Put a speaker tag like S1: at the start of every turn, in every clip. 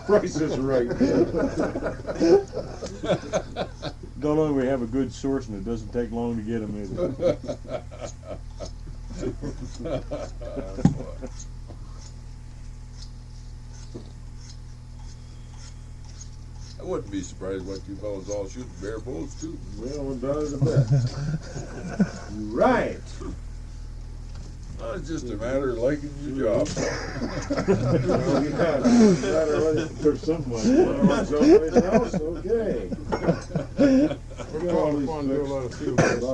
S1: Price is right. Not only we have a good source and it doesn't take long to get them either.
S2: I wouldn't be surprised what you fellas all shooting bear bulls too.
S1: Well, we're down to the best. Right.
S2: Well, it's just a matter of liking your job.
S1: Well, yeah, there's something like that. Someplace else, okay.
S3: We're going to do a lot of field tests.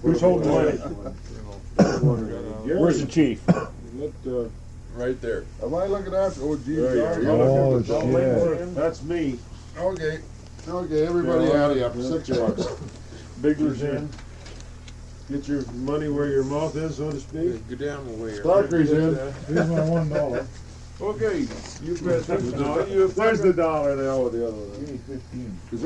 S1: Who's holding money? Where's the chief?
S2: Right there.
S4: Am I looking after? Oh, geez.
S1: There you are.
S4: sorry.
S5: Oh,
S1: shit. That's me.
S4: Okay. Okay, everybody out of you up $6.
S1: Bigler's in. Get your money where your mouth is, so to speak.
S2: Go down the way.
S4: Starker's in.
S5: Here's my $1.
S1: Okay, you bet. There's the dollar now with the other one.
S4: Is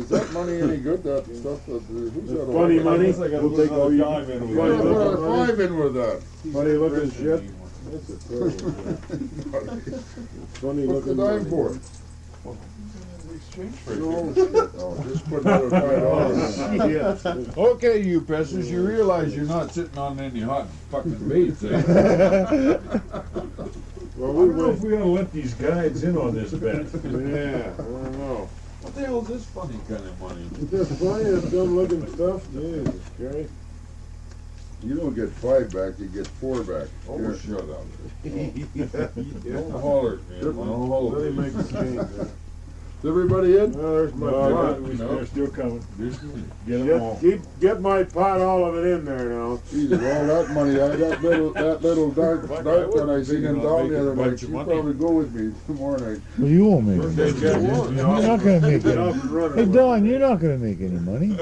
S4: that money any good? That stuff that who's that?
S1: Funny money.
S3: I gotta
S1: We'll
S3: put
S1: take all
S3: another
S1: you.
S3: dime in with
S4: Yeah,
S3: it.
S4: put a 5 in with that.
S1: Funny looking shit. That's a terrible thing. Funny
S4: What's the
S1: looking
S4: dime for?
S3: Exchange
S4: Oh,
S3: rate.
S4: shit. Oh, just put another $5.
S6: Okay, you peasants, you realize you're not sitting on any hot fucking baits, eh?
S1: Well,
S3: I don't know if we ought to let these guides in on this bet.
S1: Yeah, I don't know.
S6: What the hell is this funny kind of money?
S1: Just funny, it's dumb looking stuff. Jesus Christ.
S4: You don't get 5 back, you get 4 back.
S6: Oh,
S4: Here.
S6: shut up.
S1: Yeah.
S6: Don't holler, man. Don't
S1: Let
S6: holler.
S1: him make the change.
S4: Is everybody in?
S1: Oh, there's my
S3: No,
S1: pot.
S3: they're still coming.
S1: Get 'em all. Get my pot, all of it in there now.
S4: Jesus, all that money, that little dark
S3: Fuck, I
S4: one I
S3: wouldn't
S4: seen
S3: think
S4: him
S3: about
S4: down
S3: making
S4: the
S3: a
S4: other
S3: bunch
S4: night,
S3: of
S4: she'd
S3: money.
S4: probably go with me tomorrow night.
S5: Well, you won't make
S3: They
S5: it.
S3: got
S5: You're not gonna make
S1: Get off
S5: any.
S1: and run.
S5: Hey, Don, you're not gonna make any money.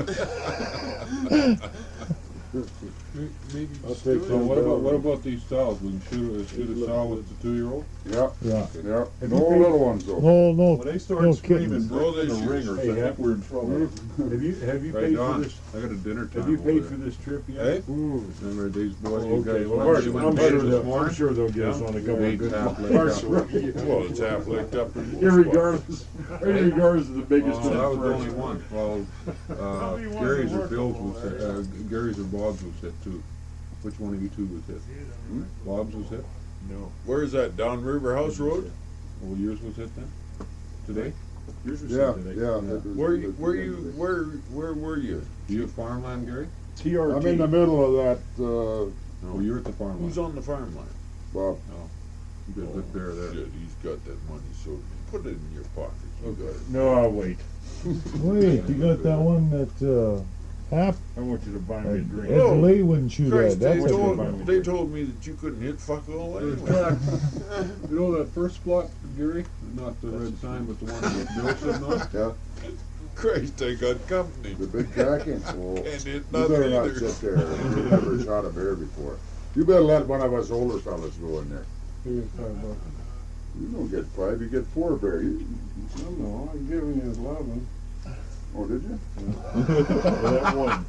S6: Maybe
S1: I'll
S6: just
S1: take
S6: do it.
S1: some.
S6: What about these sows? We can shoot a sow with the 2-year-old?
S4: Yeah,
S5: Yeah.
S4: yeah, no little ones though.
S5: No, no,
S3: When they start
S5: no
S3: screaming,
S5: kittens.
S3: bring in a
S2: Hey,
S3: ringers, I think we're in trouble. Have you
S6: Right
S3: paid for
S6: on.
S3: this?
S6: I got a dinner time.
S3: Have you paid
S6: over
S3: for this trip
S6: there.
S3: yet?
S6: Hey? Remember these boys, you
S3: Okay,
S6: guys
S3: well,
S6: went- you went
S1: I'm
S6: to
S1: sure
S6: bed this
S1: they'll-
S6: morning?
S3: I'm sure they'll get us on a couple of
S6: Eight
S3: good
S6: half leg
S3: parts.
S6: up.
S2: Well, it's half licked up in one spot.
S1: Irregardless of the biggest
S6: Oh, that was the
S1: difference.
S6: only one. Well, Gary's or Bill's was hit, Gary's or Bob's was hit too. Which one of you two was hit? Bob's was hit?
S3: No.
S2: Where is that? Down River House Road?
S6: Well, yours was hit then? Today?
S3: Yours was
S4: Yeah,
S3: sent today.
S4: yeah.
S2: Where were you?
S6: You at farmland, Gary?
S3: TRT.
S4: I'm in the middle of that,
S6: No, you're at the farmland.
S2: Who's on the farmland?
S4: Bob.
S6: You got good bear there.
S2: Shit, he's got that money, so put it in your pocket. You got it.
S3: No, I'll wait.
S5: Wait, you got that one that, Hap,
S3: I want you to buy me a drink.
S5: Ed Lee wouldn't shoot
S2: Christ,
S5: at. That's
S2: they
S5: a good
S2: told,
S5: one.
S2: they told me that you couldn't hit fuck all anyway.
S6: You know that first spot, Gary? Not the red sign, but the one that Bill sitting on?
S4: Yeah,
S2: Christ, I got company.
S4: the big jacking, so
S2: And it
S4: you
S2: nothing
S4: better not
S2: either.
S4: sit there. You've never shot a bear before. You better let one of us older fellas go in there. You don't get 5, you get 4 bear.
S3: No, I'm giving you 11.
S4: Oh, did you?
S3: That one.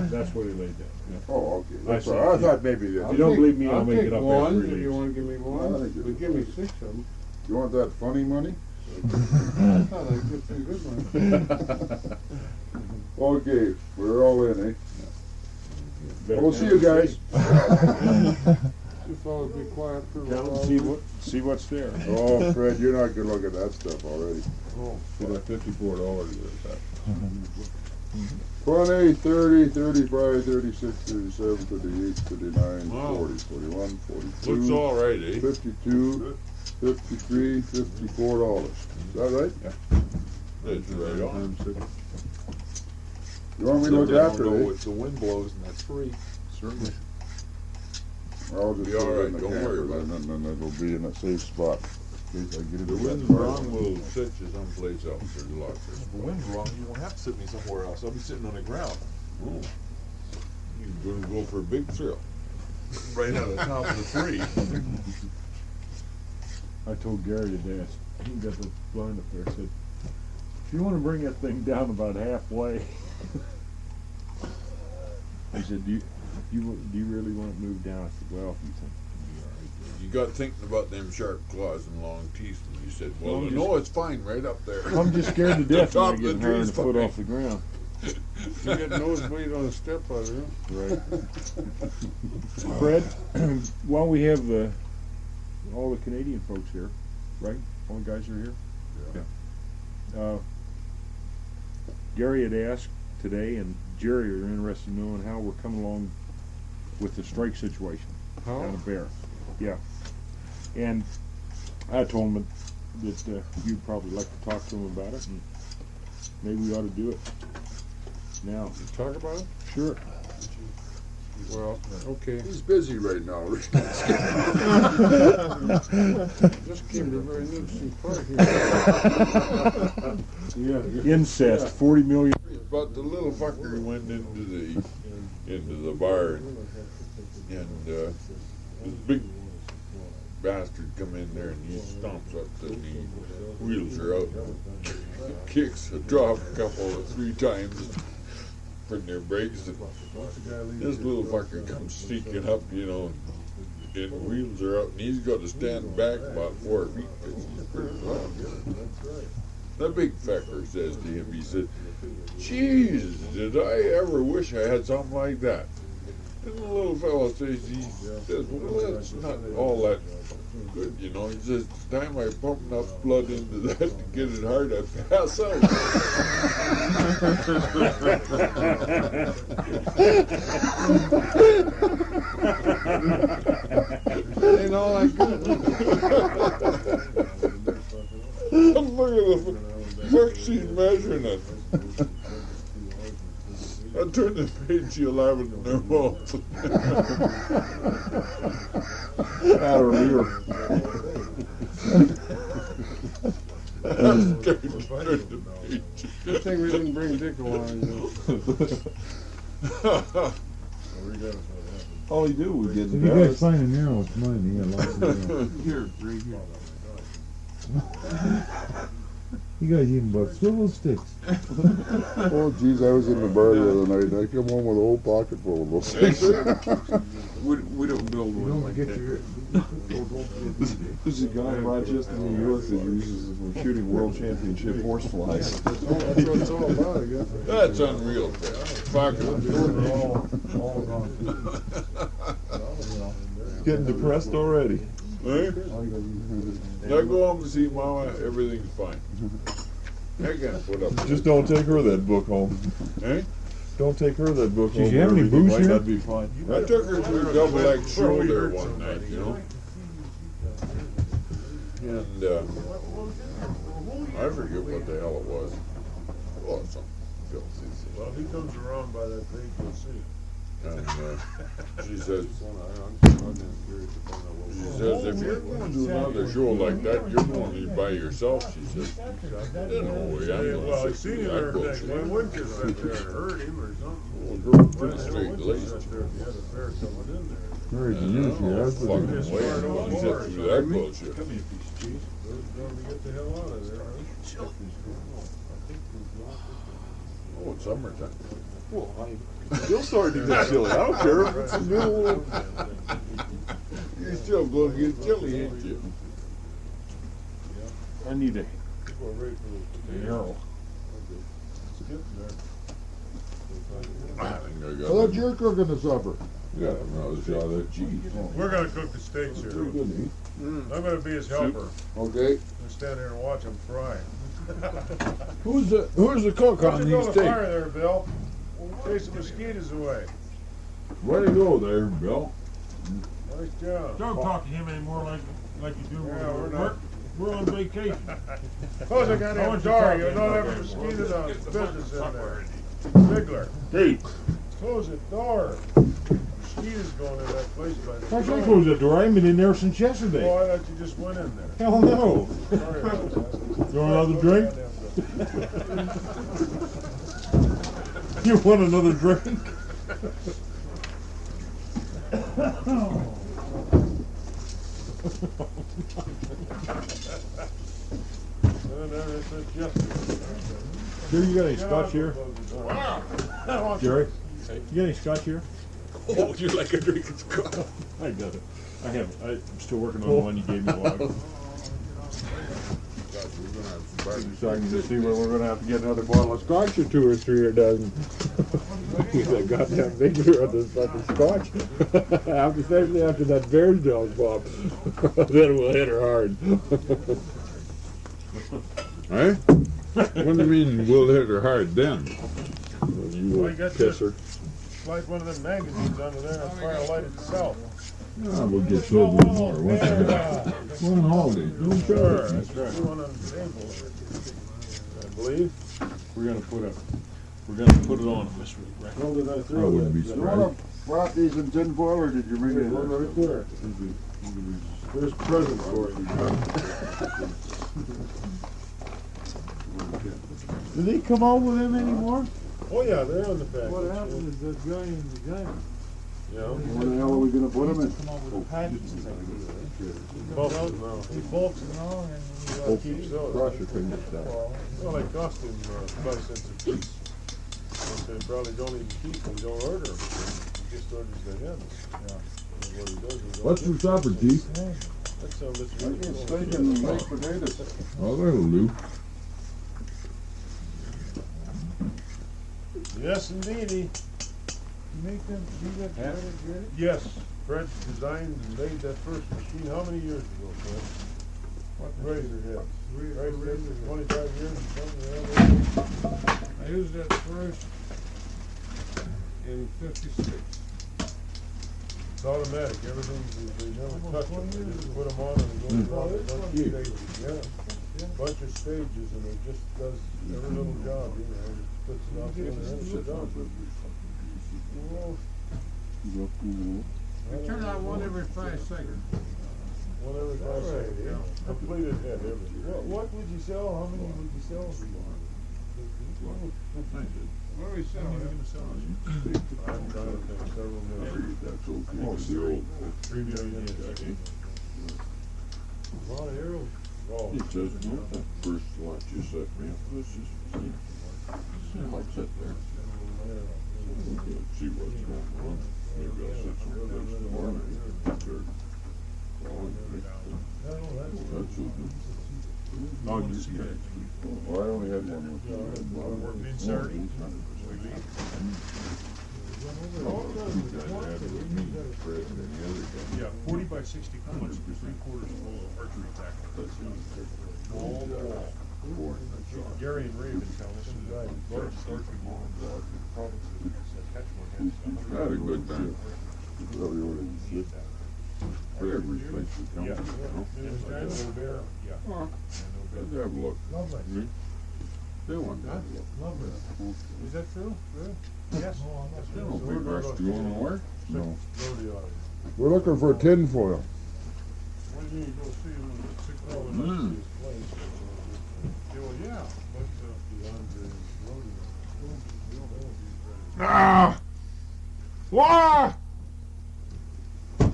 S3: That's what he laid down.
S4: Oh, okay. That's
S3: I see.
S4: all right. I thought maybe
S3: If
S4: you
S3: you don't believe me, I'll make it up
S7: one,
S3: after
S7: if
S3: he
S7: you
S3: leaves.
S7: want to give me
S4: I
S7: one,
S4: think you-
S7: but give me 6 of them.
S4: You want that funny money?
S7: I thought I'd get some good ones.
S4: Okay, we're all in, eh?
S3: Better
S4: We'll see you guys.
S7: You fellas be quiet for a
S3: Count
S7: while.
S3: and see what's there.
S4: Oh, Fred, you're not gonna look at that stuff already.
S6: So that $54 is that.
S4: 20, 30, 35, 36, 37, 38, 39,
S2: Wow.
S4: 40, 41, 42.
S2: Looks all right, eh?
S4: 52, 53, $54. Is that right?
S2: That's right on.
S6: Times six.
S4: You want me to look after it?
S8: If the wind blows and that's free.
S6: Certainly.
S4: I'll just
S2: Be
S4: put
S2: all
S4: it
S2: right,
S4: in the
S2: don't worry
S4: camper,
S2: about it.
S4: and then it'll be in a safe spot. In case I get
S2: The
S4: into
S2: wind's
S4: that car.
S2: wrong, we'll set you someplace else. There's lots
S8: If
S2: of.
S8: the wind's wrong, you won't have to sit me somewhere else. I'll be sitting on the ground.
S2: Oh. You're gonna go for a big thrill.
S8: Right out of the top of the tree.
S3: I told Gary today, he got the blind up there, I said, if you want to bring that thing down about halfway. I said, do you really want it moved down? I said, well, if you think it'll be all right.
S2: You got thinking about them sharp claws and long teeth, and you said, well,
S3: I'm
S2: no, it's fine right up there.
S3: I'm just scared to death
S2: The
S3: when I
S2: top of
S3: get
S2: the
S3: higher than
S2: tree's
S3: a foot
S2: fine.
S3: off the ground.
S7: You get nosebleed on a step ladder,
S3: Right. Fred, while we have all the Canadian folks here, right? All the guys are here? Yeah. Gary had asked today, and Jerry are interested in knowing how we're coming along with the strike situation
S7: huh?
S3: down at Bear. Yeah. And I told him that you'd probably like to talk to him about it, and maybe we ought to do it now.
S7: Talk about it?
S3: Sure.
S7: Well, okay.
S4: He's busy right now.
S7: Just came to a very interesting part here.
S3: Incest, 40 million.
S2: But the little fucker went into the bar, and this big bastard come in there, and he stomps up the knee, wheels her out, kicks a drop a couple of 3 times, putting their brakes, and this little fucker comes sneaking up, you know, and wheels her out, and he's got to stand back about 4 feet, 'cause he's pretty long. The big fecker says to him, he said, "Geez, did I ever wish I had something like that?" And the little fellow says, "Well, that's not all that good, you know." He says, "The time I pump enough blood into that to get it hard, I pass out."
S7: Ain't all that good.
S2: Look at the first she's measuring it. I turned the page, you'll have it in their mouth.
S3: Out of here.
S2: I'm scared to turn the page.
S7: Good thing we didn't bring Dick along.
S6: All he do was get
S5: If you guys find an arrow, it's mine. You got lots of arrows.
S6: Here, right here.
S5: You guys even bought swivel sticks.
S4: Oh, geez, I was in the bar the other night, and I come home with a whole pocket full of those.
S6: We don't build one like that. There's a guy in Rochester, New York that uses them for shooting world championship horse flies.
S7: That's what it's all about, I guess.
S2: That's unreal. Fucking.
S8: Getting depressed already.
S2: Eh? I go home and see Mama, everything's fine. I can't put up with
S8: Just
S2: it.
S8: don't take her that book home.
S2: Eh?
S8: Don't take her that book
S5: Did
S8: home.
S5: you have any
S8: Everything
S5: booze
S8: might
S5: here?
S8: not be fine.
S2: I took her to a double-leg shoulder one night, you know? And, I forget what the hell it was. Oh, something filthy.
S1: Well, if he comes around by that page, you'll see.
S2: And she says, if you're going to another show like that, you're going to by yourself, she says. No way, I'm
S1: Well, I
S2: going to
S1: seen
S2: see
S1: him
S2: that
S1: there,
S2: bullshit.
S1: why wouldn't you sit there and hurt him or something?
S2: Well, the girl pretty straight laced.
S1: Sit there if you had a bear coming in there.
S5: Very
S2: And
S5: unusual.
S2: I don't know,
S5: That's what
S2: fucking
S5: it is.
S2: way, I'm going to sit through that bullshit.
S1: Those going to get the hell out of there, huh?
S2: Oh, it's summertime.
S8: Still starting to get chilly. I don't care if it's the middle.
S2: You're still going to get chilly, ain't you?
S3: I need a
S1: Go right for the
S3: arrow.
S1: It's getting there.
S2: I think I got
S4: Well, you're cooking the supper.
S2: Yeah, another shot of that cheese.
S1: We're gonna cook the steaks here. I'm gonna be his helper.
S4: Okay.
S1: And stand there and watch him fry.
S8: Who's the cook
S1: How's
S8: on
S1: it
S8: these
S1: go to
S8: steaks?
S1: fire there, Bill? Chase the mosquitoes away.
S8: Way to go there, Bill.
S1: Nice job.
S3: Don't talk to him anymore like you do.
S1: Yeah, we're not.
S3: We're on vacation.
S1: Close the goddamn
S3: want you
S1: door.
S3: talking
S1: You'll not
S3: about
S1: have a
S3: that.
S1: mosquito business in there. Ziggler,
S3: Hey,
S1: close the door. Mosquitoes going in that place by the
S5: Why should I
S1: door.
S5: close that door? I haven't been in there since yesterday.
S1: Oh, I thought you just went in there.
S5: Hell no.
S1: Sorry about that.
S5: You want another drink?
S1: Goddamn
S5: You want another drink? Jerry, you got any scotch here? Jerry, you got any scotch here?
S2: Oh, you like a drinking scotch?
S3: I got it. I'm still working on the one you gave me, Log.
S6: Starting to see where we're gonna have to get another bottle of scotch or two or three or dozen. That goddamn finger on this fucking scotch. Especially after that Bears dog, Bob. Then we'll hit her hard.
S2: Eh? What do you mean we'll hit her hard then?
S6: You
S1: All
S6: will
S1: you got to
S6: kiss
S1: do
S6: her.
S1: is slide one of them magazines under there and firelight it yourself.
S8: Yeah, we'll get filled with more. Once in a We're on holidays. Don't
S1: Sure,
S8: try it.
S1: that's right. One on the table, I believe.
S3: We're gonna put it on them this week, right?
S1: Well, did I
S8: I
S1: throw
S8: wouldn't be
S1: that?
S4: You wanna wrap these in tin foil or did you bring
S1: There's
S4: it
S1: one
S4: in?
S1: right there. There's present for you.
S5: Did he come out with him anymore?
S1: Oh yeah, they're on the package.
S7: What happened is that guy in the game,
S1: Yeah.
S4: Where the hell are we gonna put them in?
S7: come up with a package type deal,
S1: Bulk, no.
S7: He bulks and all, and he
S1: Keeps those.
S6: Cross your fingers down.
S1: Well, they cost him 5 cents a piece. And they probably don't even keep them, don't order them. He just orders the hens. And what he does is
S8: What's for supper, Chief?
S1: that's how this
S4: I get steak and baked potatoes.
S8: Oh, that'll do.
S1: Yes, indeedy.
S7: make them, you got to get it?
S1: Yes. Fred designed and made that first machine. How many years ago, Fred? What razor head? Right, razor, 25 years or something.
S7: I used that first in '56.
S1: It's automatic. Everything, they never touch them. They just put them on and it goes on a bunch of stages. Yeah. Bunch of stages and it just does every little job, you know. It puts it off in there and it's done. Well,
S7: We turn out one every 5 seconds.
S1: one every 5 seconds. Yeah. Completed head, everything. What would you sell? How many would you sell?
S7: What are we selling?
S1: I'm trying to think, several million.
S8: That's okay.
S4: Oh, the old.
S1: 3 million. A lot of arrows. Oh.
S2: It says, no, that first lot you set me up, this is, I'll sit there. See what's going on. Maybe I'll set some things tomorrow night. They're calling me. That's okay.
S3: Oh, you see that?
S4: Well, I only had one with
S2: Guys had it with me, Fred, and the other guy.
S3: Yeah, 40 by 60 pounds, 3/4 full of archery tackle. Wall to wall. Gary and Ray have been telling us the largest archery ball in the province of Saskatchewan has
S2: Had a good time.
S4: Probably ordered shit.
S2: For every place we come
S3: Yeah.
S2: to, you know.
S1: It was kind of a bear.
S3: Yeah.
S2: Let's have a look.
S7: Lovely.
S2: They want that look.
S7: Lovely. Is that true? Really?
S3: Yes.
S2: They don't think we're going nowhere.
S8: No.
S1: Rodeo.
S8: We're looking for tin foil.
S1: When you go see him, it's sick all the
S2: Mm.
S1: his place. Yeah, well, yeah, but the Andre rodeo.
S8: Ah! Why?
S7: What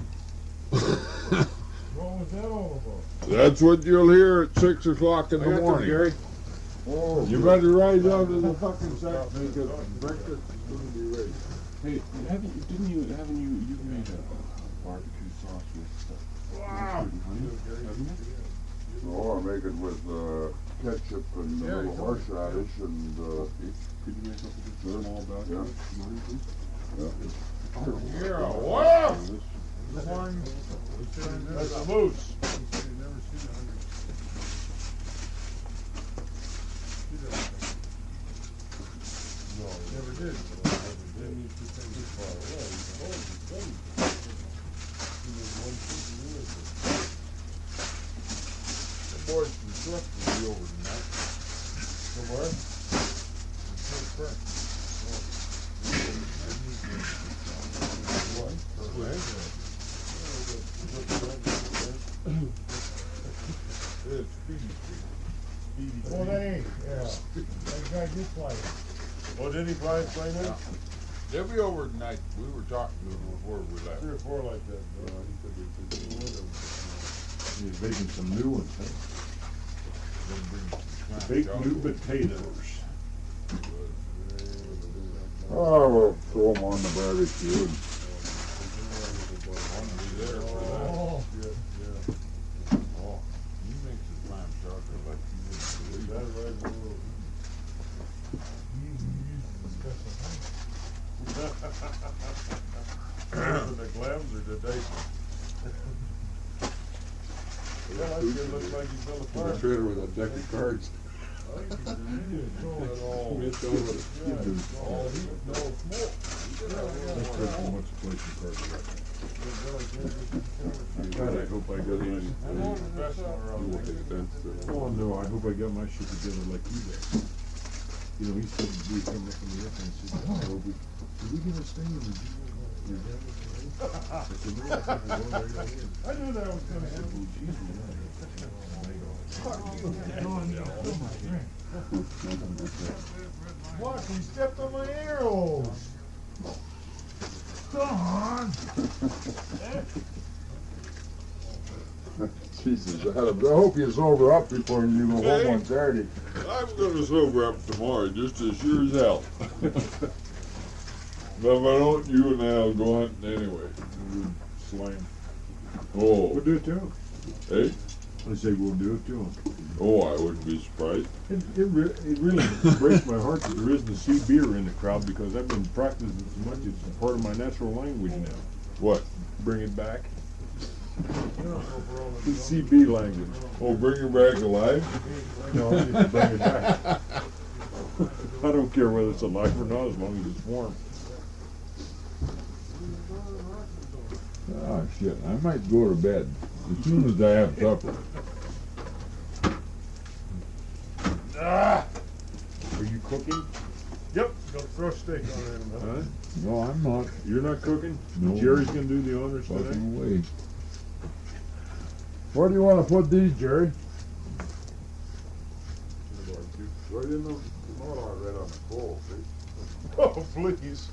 S7: was that all about?
S2: That's what you'll hear at 6 o'clock in the morning.
S6: Gary.
S4: Oh,
S6: You better rise out of the fucking sack because breakfast is gonna be ready.
S8: Hey, haven't you made a barbecue sauce with mustard and honey? Haven't you?
S4: oh, I make it with ketchup and a little horseradish and
S8: Could you make up a good small batch
S4: Yeah.
S8: of it tonight, please?
S1: Yeah, wow!
S7: Corn.
S1: That's a moose. No, he never did. Didn't used to take this far away. He was 150 years ago. The boys from Swift will be over tonight. Somewhere? It's Speedy Street.
S7: Oh, that ain't, yeah. That guy did play it.
S1: Oh, did he play now?
S2: They'll be over tonight. We were talking to them before we left.
S1: 3 or 4 like that. He could be
S3: He's making some new ones, huh? Baked new potatoes.
S4: oh, we'll throw them on the barbecue.
S1: than the Glems or the Dyson. Yeah, that kid looks like he built a
S4: In
S1: farm.
S4: the trailer with a deck of cards.
S1: Missed all
S4: Missed all of it.
S1: all heat, no smoke.
S6: God, I hope I got any.
S1: Professional around there.
S6: Oh no, I hope I got my shit together like you did. You know, he said we come up from the airplane and said, oh, did we get a stay in the your dad was away?" I said, "No, I think we're going right out here."
S1: I knew that was gonna
S6: I said,
S1: happen.
S6: "Well, geez,
S1: What? He stepped on my arrows. Come on.
S4: Jesus, I hope you sober up before you go
S2: Hey.
S4: home on Saturday.
S2: I'm gonna sober up tomorrow, just as sure as hell. But if I don't, you and I'll go hunting anyway.
S6: Slam.
S2: Oh,
S6: We'll do it to him.
S2: hey?
S6: I say we'll do it to him.
S2: Oh, I wouldn't be surprised.
S6: It really breaks my heart that there isn't a sea beer in the crowd because I've been practicing so much it's a part of my natural language now.
S2: What?
S6: Bring it back. The CB language.
S2: Oh, bring her back alive?
S6: No, just bring it back. I don't care whether it's alive or not as long as it's warm.
S4: Oh, shit, I might go to bed as soon as I have supper.
S1: Ah!
S6: Are you cooking?
S1: Yep, gonna throw a steak on there in a minute.
S6: Huh?
S4: No, I'm not.
S6: You're not cooking?
S4: No.
S6: Jerry's gonna do the honors today?
S4: Fucking away. Where do you want to put these, Jerry? Right in the, not right on the coal, see?
S1: Oh, please.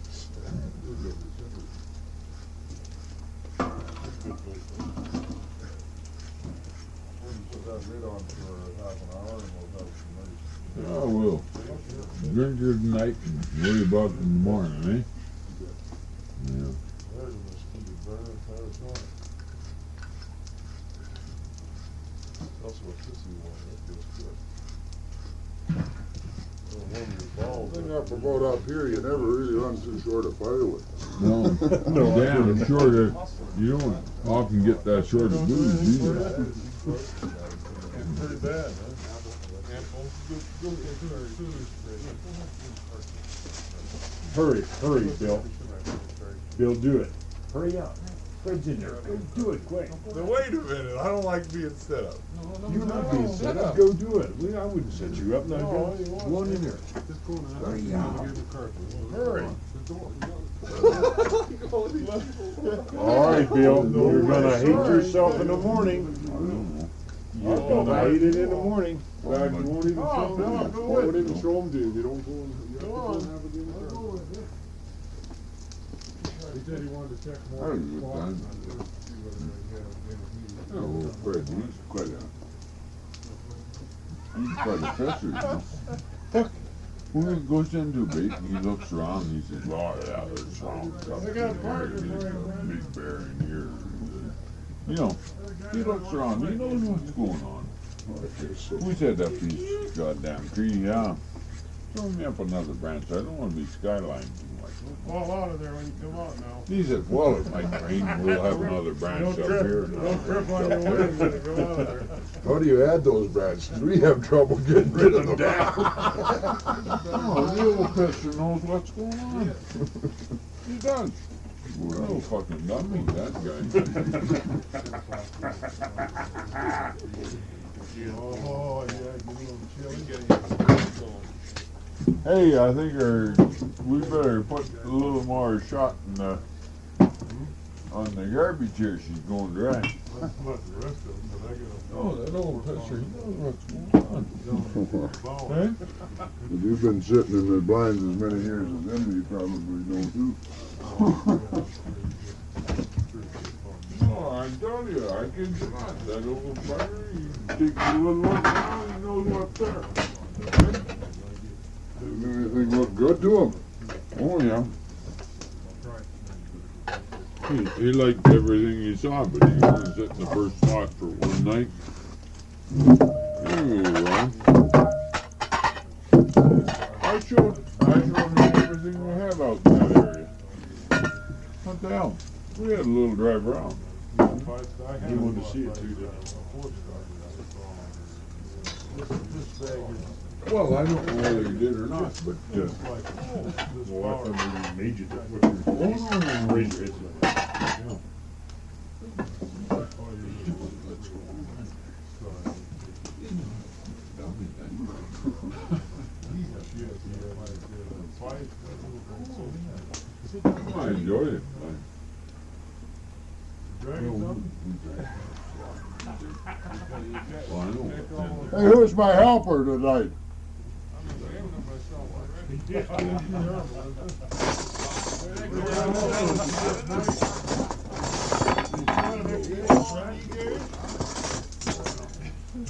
S1: Put that lid on for half an hour and we'll have some nice.
S4: I will. Drink your tonight and worry about it in the morning, eh? Yeah.
S1: There's a mosquito burner, there's one. Also a pissy one, that feels good.
S4: The thing up about up here, you never really run too short of firewood. No,
S6: No, I
S4: damn,
S6: didn't.
S4: short of, you don't often get that short of booze either.
S1: Pretty bad, huh?
S6: Hurry, Bill. Bill, do it. Hurry up. Fred's in there. Go do it quick.
S1: Now, wait a minute, I don't like being set up.
S6: You're not being set up. Go do it. I wouldn't set you up. Now go on in there. Hurry up.
S1: Hurry.
S6: All right, Bill. You're gonna hate yourself in the morning. You're gonna hate it in the morning.
S4: In fact, you won't even
S1: Oh,
S4: show
S1: Bill,
S4: them.
S1: go
S4: You
S1: with
S4: won't
S1: it.
S4: even show them to you. You don't go and, you have to
S1: Go
S4: go
S1: on.
S4: and have it in the car.
S1: He said he wanted to check
S4: That
S1: more.
S4: was a good time. Oh, Fred, he's quite a fisher, you know. When he goes into bait, he looks around, he says, "Oh yeah, there's something
S1: I got a partner
S4: here,
S1: for
S4: there's
S1: you,
S4: a
S1: man."
S4: big bear in here." You know, he looks around, he knows what's going on. We said up these goddamn tree, yeah. Throw me up another branch, I don't wanna be skylining too much.
S1: Fall out of there when you come out now.
S4: He said, "Well, it might rain, we'll have another branch
S1: Don't
S4: up
S1: trip,
S4: here."
S1: don't trip on your wings when you come out of there.
S4: How do you add those branches? We have trouble getting rid of them down. Oh, the little pisser knows what's going on. He does. Well, no fucking dummy, that guy.
S1: Oh, yeah, get a little chilly.
S2: Hey, I think we better put a little more shot in on the garbage here. She's going dry.
S1: Not the rest of them, but I got
S4: Oh, that old pisser, he knows what's going on.
S1: a bone.
S4: If you've been sitting in the blinds as many years as them, you probably know too.
S2: Oh, I tell you, I kid you not. That old fire, he takes a little look down, he knows what's there.
S4: Doesn't anything look good to him. Oh, yeah.
S2: He liked everything he saw, but he only sit in the first spot for one night. Anyway, I showed him everything we have out in that area. Not
S4: the hell? We had a little drive around.
S6: He wanted to see it too, didn't
S1: This bag is
S4: Well, I don't know whether he did or not, but,
S1: like, oh, this
S6: Well, I
S1: power.
S6: thought maybe he made you do what you were doing.
S4: oh, no,
S6: Raise your head.
S1: Oh,
S4: I enjoyed it.
S1: Dragging something?
S4: Well, I know.
S7: Hey, who's my helper tonight?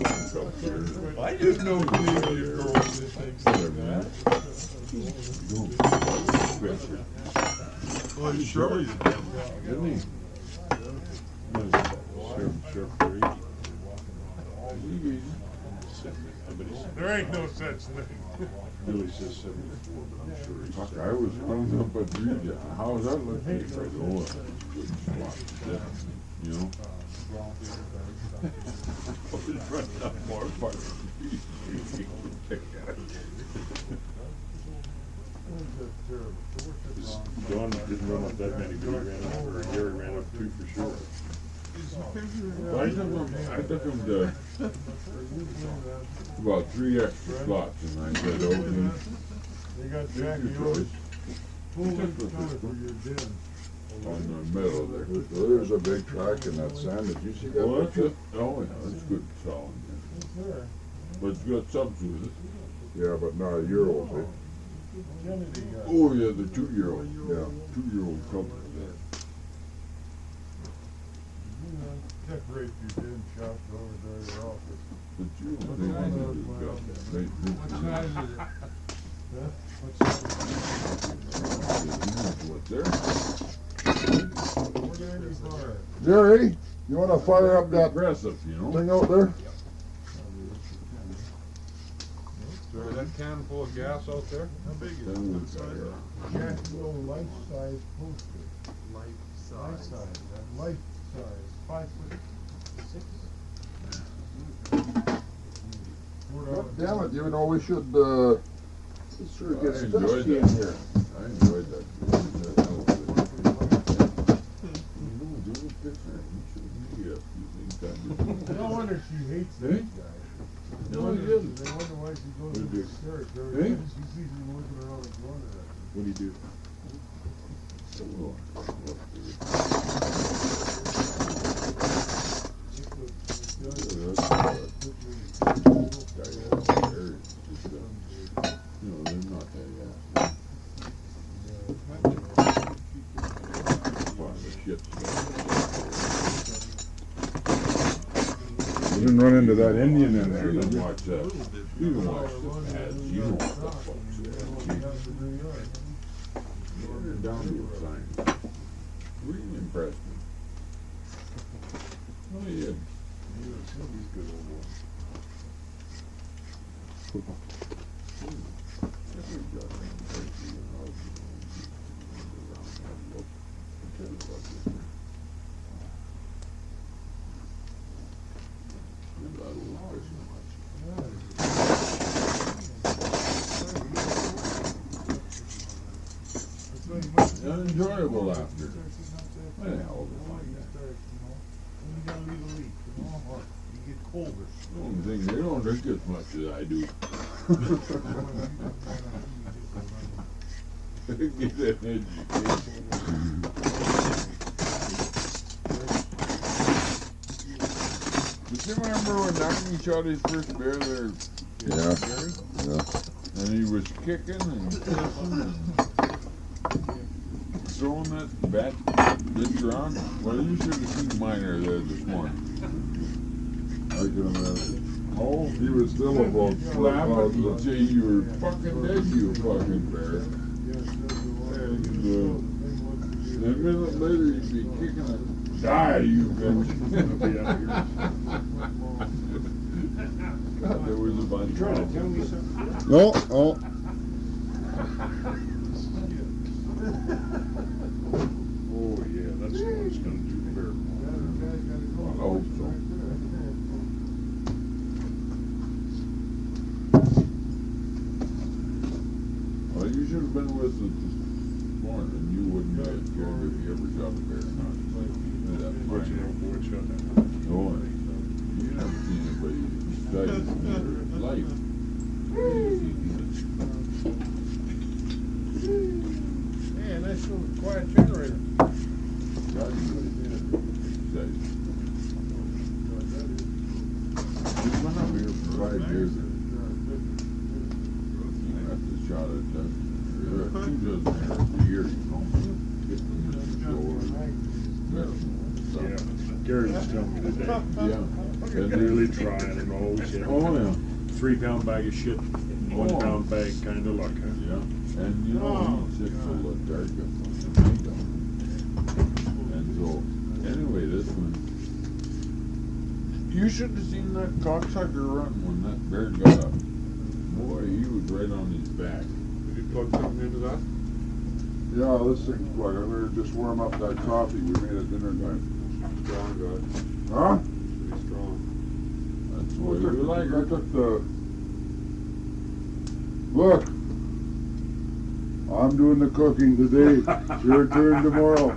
S2: I didn't know Cleveland girls did things like that. Well, Shirley did that.
S4: Didn't he?
S1: There ain't no such thing.
S6: Billy says 74, but I'm sure he's.
S4: Fuck, I was running up at three. How's that looking? He said, oh, that's a good spot. You know? I was running up more part of
S6: Don didn't run up that many, but he ran up, or Gary ran up 2 for sure.
S4: I took him to about 3 extra slots, and I said, oh,
S1: They got Jackie yours. Pull in counter for your den.
S4: on the middle there.
S7: So there's a big track in that sand. Did you see that?
S4: Well, that's
S7: picture?
S4: it. Oh, yeah, that's good solid.
S1: It's there.
S4: But it's got subs with it.
S7: Yeah, but not a year old, eh?
S1: Kennedy got.
S4: Oh, yeah, the 2-year-old.
S7: Yeah.
S4: 2-year-old couple there.
S1: Decorate your den shop over there at your office.
S4: But you know, they wanted to go. They
S1: What size is it? Huh? What size?
S4: What's there?
S1: 495.
S7: Jerry, you wanna fire up that
S4: Aggressive, you know?
S7: thing out there?
S3: Is that can full of gas out there?
S1: How big is it?
S4: Then we've got our-
S1: Jackie, little life size poster. Life size, that life size, 5'6".
S7: God damn it, you know, we should, sure get
S4: I enjoyed
S7: Stussy in
S4: that.
S7: here.
S4: I enjoyed that. That was good. You know, the little picture, you should meet a few things.
S1: No wonder she hates
S4: Eh?
S1: that guy.
S4: No, he didn't.
S1: They wonder why she goes
S6: What'd
S1: into
S6: he do?
S1: hysterics
S4: Eh?
S1: every time she sees him looking around the corner at her.
S6: What'd he do?
S7: We didn't run into that Indian in there,
S4: You
S7: did
S4: can
S7: you?
S4: watch you can watch the ads, you know what the fuck's there. They're down to a science. Really impressed me. Oh, yeah. Enjoyable laughter. What the hell is it like that?
S1: You gotta leave a leak, you know, or you get colder.
S4: The only thing, they don't drink as much as I do. Get that education. Did you remember when Duncan shot his first bear there?
S7: Yeah.
S4: Gary?
S7: Yeah.
S4: And he was kicking and kissing and throwing that bat ditch around. Well, you should have seen Miner there this morning.
S7: I can imagine. Oh, he was still about
S4: Slap it and
S7: foot.
S4: say you were fucking dead, you fucking bear. And a minute later he'd be kicking it. Die, you bitch. There was a bunch
S6: Trying to
S4: of
S6: tell me something?
S7: No, no.
S6: Oh,
S4: shot a bear or not. That
S3: What's
S4: fine.
S3: your old boy shot that?
S4: Oh, you never seen anybody excited in their life.
S1: Man, that's so quiet generator.
S4: God, you excited. He's been up here for 5 years. That's a shot at that. There are 2 dozen there every year, you know. Get them in the door.
S3: Yeah, Gary was telling me today.
S4: Yeah.
S3: They're really trying and always hit.
S4: Oh, yeah.
S3: 3-pound bag of shit, 1 pound bag kind of luck, huh?
S4: Yeah. And you know, he's 6 full of target. And so, anyway, this one. You should have seen that cocksucker run when that bear got up. Boy, he was right on his back.
S3: Did you plug something into that?
S7: Yeah, this thing's plugged. I'm gonna just warm up that coffee we made at dinner time.
S3: Strong guy.
S7: Huh?
S3: Pretty strong.
S4: That's
S7: I
S4: what you like.
S7: took the. Look! I'm doing the cooking today. Your turn tomorrow.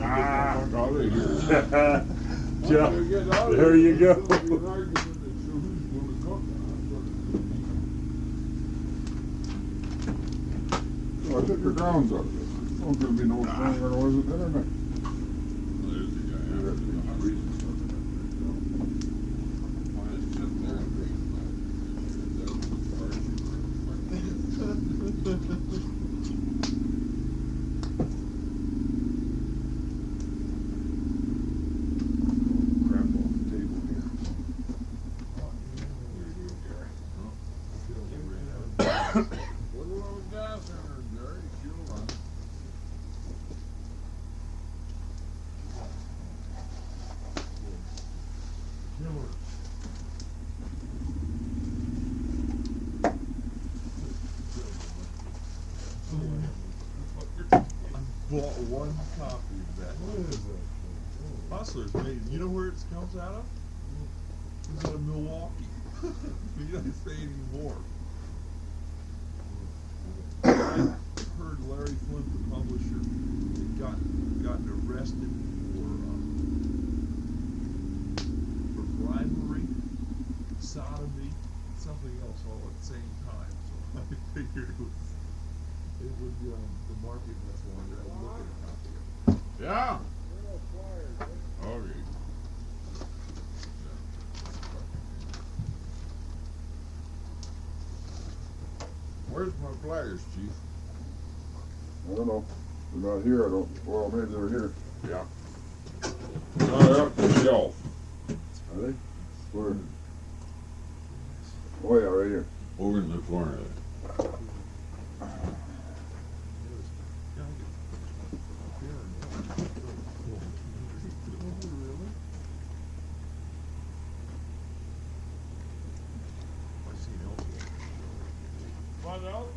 S4: Out of here.
S3: Yeah, there you go.
S7: Oh, I took the grounds up. There's gonna be no stronger than was at dinner night.
S3: Crap off the table here.
S4: Put a little gas in her, Jerry. She'll run.
S8: Bought 1 copy of that. Hustlers, made. You know where it comes out of? It's out of Milwaukee. You don't say anymore. I heard Larry Flint, the publisher, had gotten arrested for bribery, sodomy, something else all at the same time. So I figured it would be on the market much longer. I would look at a copy of it.
S4: Yeah. Okay. Where's my pliers, Chief?
S7: I don't know. They're not here. I don't. Well, maybe they're here.
S4: Yeah. They're up the shelf.
S7: Are they? Where? Oh yeah, right here.
S4: Over in the corner there.
S1: Find out?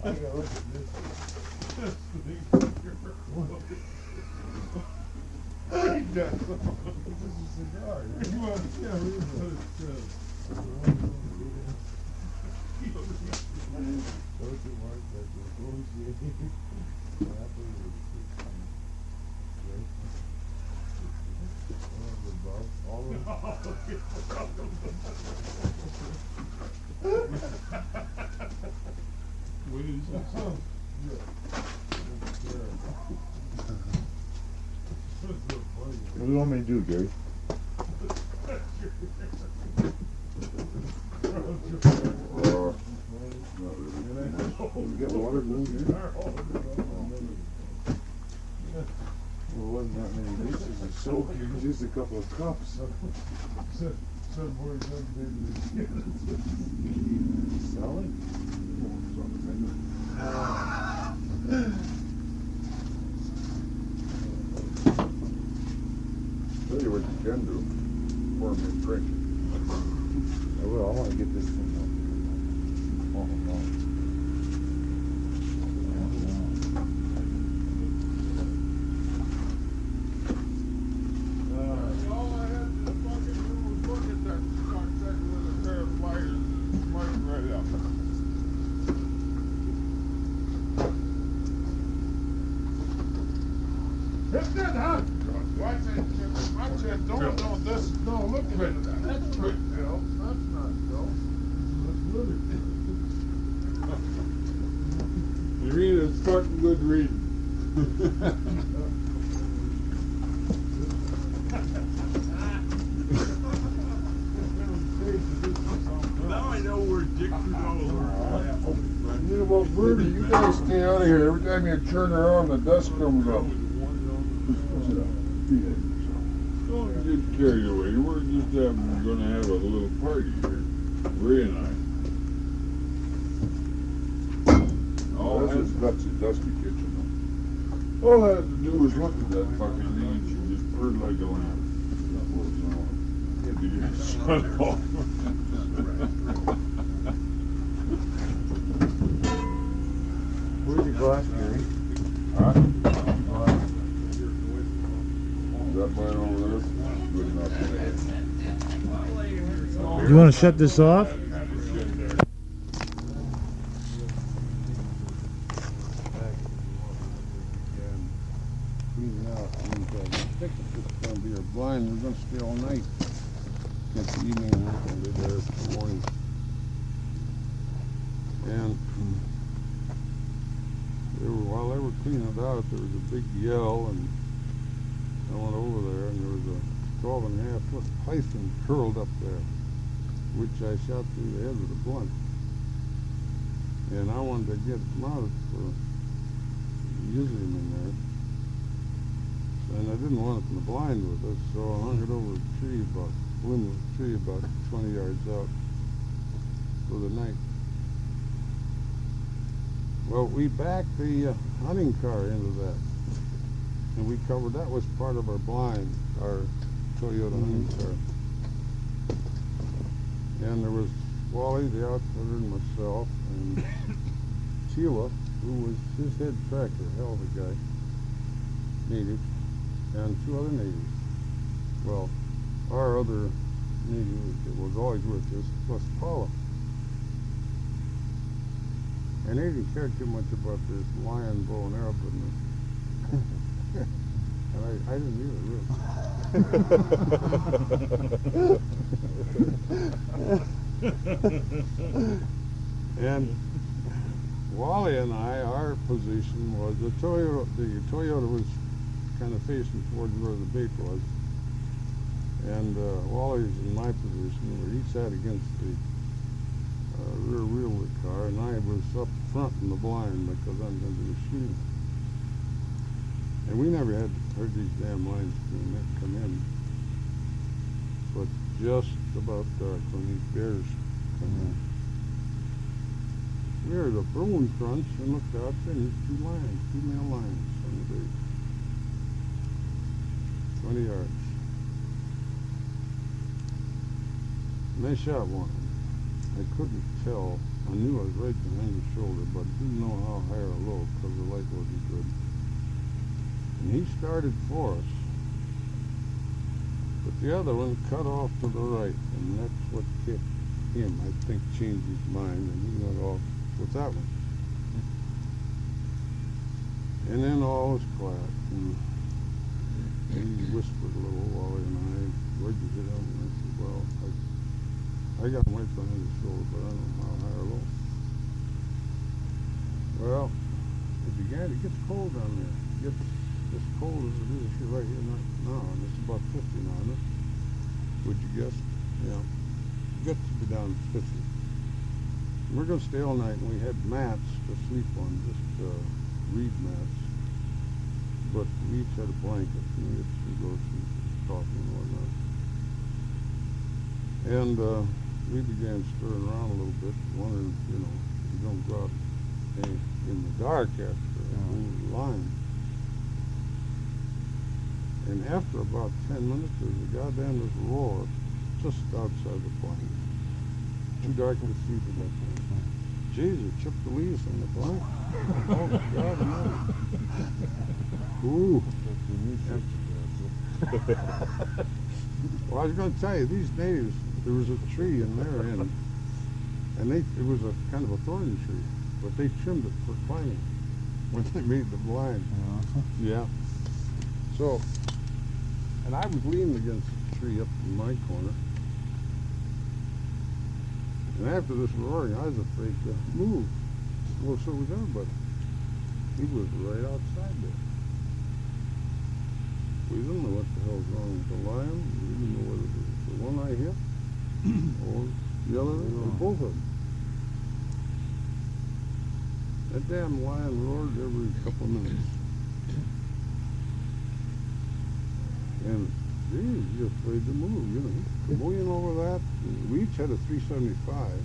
S1: I gotta look at this. This is a cigar. You want, yeah, we put it, What is this?
S5: What do you want me to do, Gary?
S7: Not really.
S5: We got water going here? Well, it wasn't that many dishes of soap, it was just a couple of cups. Selling?
S7: Tell you what you can do. Pour me a drink.
S5: I will, I wanna get this thing up. Oh, no.
S4: All I had to fucking do was look at that
S7: That's good, Bill. That's not Bill.
S4: You read it's fucking good reading.
S8: Now I know where Dick Trudeau
S7: You know what, Bertie, you guys stay out of here. Every time you turn around, the dust comes up.
S4: Don't get carried away. We're just gonna have a little party here. Ray and I. All
S7: That's
S4: has,
S7: his gutsy, dusty kitchen.
S4: all has to do is look at that fucking thing and she just purred like a lamb. You get shut off.
S6: Where's your glass, Gary?
S7: Huh? Is that mine over there? Good enough.
S6: You want to shut this off?
S7: Clean it out. And, I think it's just gonna be our blind. We're gonna stay all night. Get the evening, we're gonna be there for the morning. And while they were cleaning it out, there was a big yell, and I went over there, and there was a 12.5-foot python curled up there, which I shot through the head with a blunt. And I wanted to get him out for using him in there. And I didn't want it in the blind with us, so I hung it over a tree, limb of a tree about 20 yards out for the night. Well, we backed the hunting car into that, and we covered, that was part of our blind, our Toyota hunting car. And there was Wally, the outfitter, and myself, and Sheila, who was his head tracker, hell of a guy, native, and 2 other natives. Well, our other native that was always with us was Paula. And they didn't care too much about this lion, bow, and arrow business. And I didn't either, really. And Wally and I, our position was the Toyota was kind of facing towards where the bait was. And Wally's in my position where he sat against the rear wheel of the car, and I was up front in the blind because I'm going to be shooting. And we never had heard these damn lines come in. But just about dark when these bears come in. We heard a bone crunch and looked out there, and there's 2 lions, 2 male lions on the bait. 20 yards. And they shot one. I couldn't tell. I knew I was right behind the shoulder, but didn't know how high or low because the light wasn't good. And he started for us. But the other one cut off to the right, and that's what hit him. I think changed his mind, and he went off with that one. And then all was quiet. And he whispered a little, Wally and I, where'd you get him? And I said, well, I got him right behind the shoulder, but I don't know how high or low. Well, it gets cold down there. It gets as cold as it is here right here now, and it's about 50 now, isn't it? Would you guess? Yeah. It gets to be down to 50. And we're going to stay all night, and we had mats to sleep on, just reed mats. But we each had a blanket, and we had some groceries, coffee and whatnot. And we began stirring around a little bit, wondering, you don't go out in the dark after a line. And after about 10 minutes, there's a goddamn roar just outside the blind. Too dark to see for that time. Jesus, chipped the leaves on the blind. Oh, God, no. Ooh. Well, I was going to tell you, these natives, there was a tree in their end, and it was a kind of a thorny tree, but they trimmed it for climbing when they made the blind. Yeah. So, and I was leaning against the tree up in my corner, And after this roaring, I was afraid to move. Well, so was everybody. He was right outside there. We didn't know what the hell's wrong with the lion. We didn't know whether it was the one I hit or the other, or both of them. That damn lion roared every couple of minutes. And geez, you're afraid to move, you know. Moving over that, we each had a 375.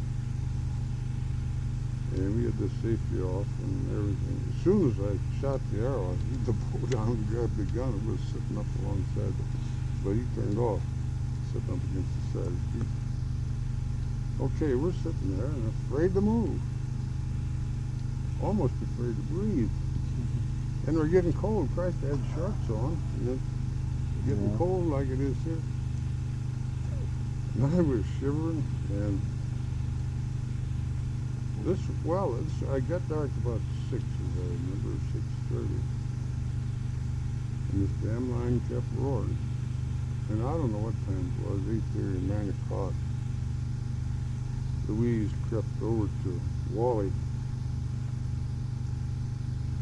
S7: And we had the safety off and everything. As soon as I shot the arrow, I hit the bow down and grabbed the gun. It was sitting up alongside it. But he turned off, sitting up against the side of the Jeep. Okay, we're sitting there and afraid to move. Almost afraid to breathe. And we're getting cold. Christ, I had shorts on. And it's getting cold like it is here. And I was shivering, and I got dark about 6, as I remember, 6:30. And this damn lion kept roaring. And I don't know what time it was, 8:30 or 9 o'clock. Louise crept over to Wally,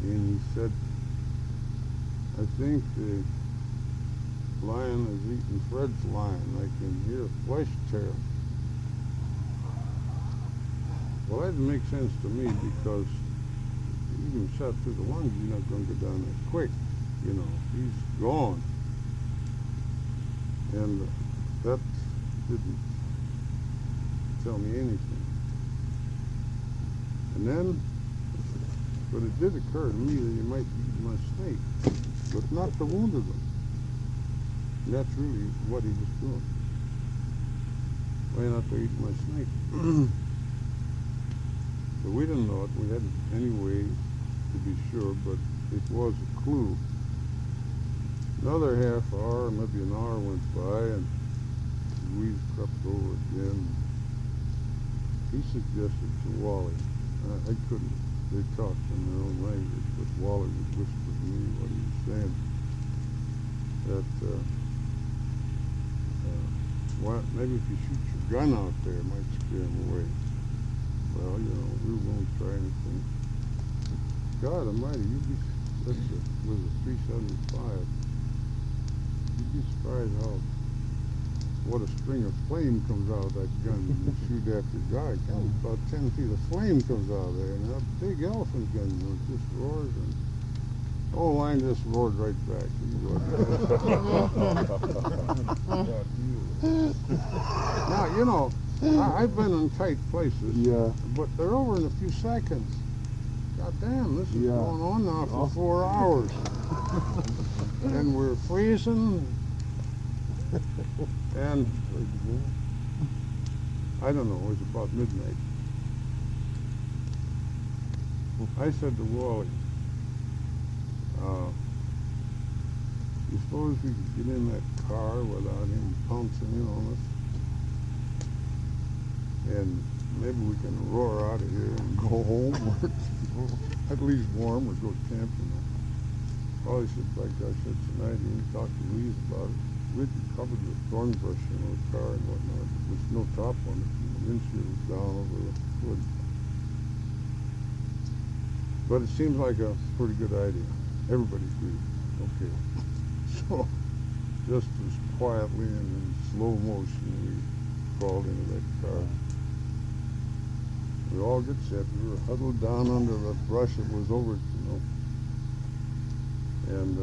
S7: and he said, I think the lion is eating Fred's lion. I can hear flesh tear. Well, that didn't make sense to me because even shot through the lungs, you're not going to go down that quick. You know, he's gone. And that didn't tell me anything. And then, but it did occur to me that he might eat my snake, but not to wound them. And that's really what he was doing. Why not to eat my snake? But we didn't know it. We hadn't any way to be sure, but it was a clue. Another half hour, maybe an hour went by, and we crept over again. He suggested to Wally, I couldn't, they talked in their own language, but Wally would whisper to me what he was saying. That, well, maybe if you shoot your gun out there, it might scare him away. Well, you know, we won't try anything. God almighty, was a 375. You'd be surprised what a string of flame comes out of that gun when you shoot after a guy. About 10 feet of flame comes out of there, and that big elephant gun, you know, just roars, and the whole line just roared right back. Now, you know, I've been in tight places, but they're over in a few seconds. God damn, this is going on now for 4 hours. And we're freezing. And I don't know, it was about midnight. I said to Wally, you suppose we could get in that car without him pouncing in on us? And maybe we can roar out of here and go home, or at least warm, or go camping. Wally said, by gosh, that's an idea. He talked to Louise about it. We'd be covered with thorn brush in the car and whatnot. There's no top on it. The windshield was down over the hood. But it seems like a pretty good idea. Everybody agreed. Okay. So, just as quietly and in slow motion, we crawled into that car. We all get set. We were huddled down under the brush that was over it, you know. And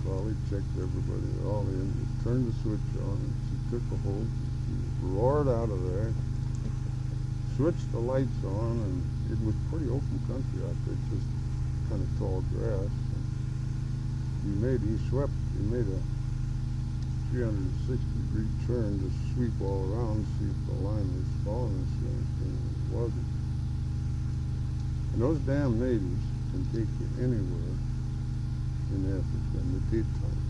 S7: Wally checked everybody all in. He turned the switch on, and she took a hold. She roared out of there, switched the lights on, and it was pretty open country out there, just kind of tall grass. And he made a 360-degree turn to sweep all around, see if the line was falling and see anything. It wasn't. And those damn natives can take you anywhere in Africa in the daytime.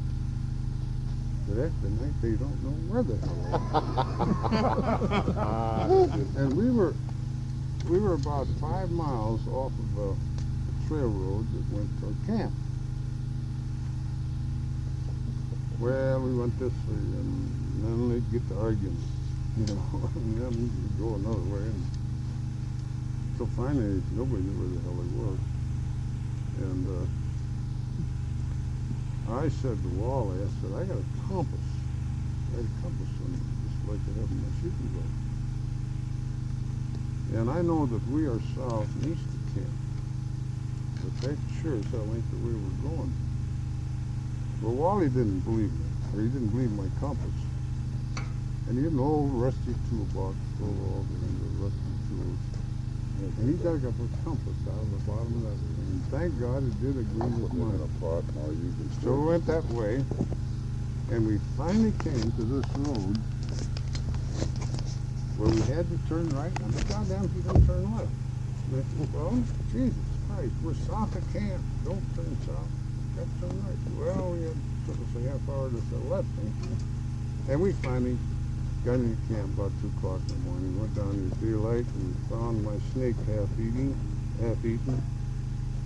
S7: But at the night, they don't know where the hell they are. And we were about 5 miles off of a trail road that went to a camp. Well, we went this way, and then they'd get to arguing, you know, and then we'd go another way. And so finally, nobody knew where the hell they were. And I said to Wally, I said, I got a compass. I had a compass on me, just like I have in my shooting boat. And I know that we are south and east of camp. But that sure as hell ain't the way we're going. Well, Wally didn't believe me, or he didn't believe my compass. And he had an old rusty toolbox full of all the rusty tools. And he dug up a compass out of the bottom of that thing. And thank God it did agree with mine. So we went that way, and we finally came to this road where we had to turn right, and goddamn if you don't turn left. And I said, well, Jesus Christ, we're south of camp. Don't turn south. Got to turn right. Well, it took us a half hour to the left. And we finally got into camp about 2 o'clock in the morning. Went down to daylight and found my snake half eaten.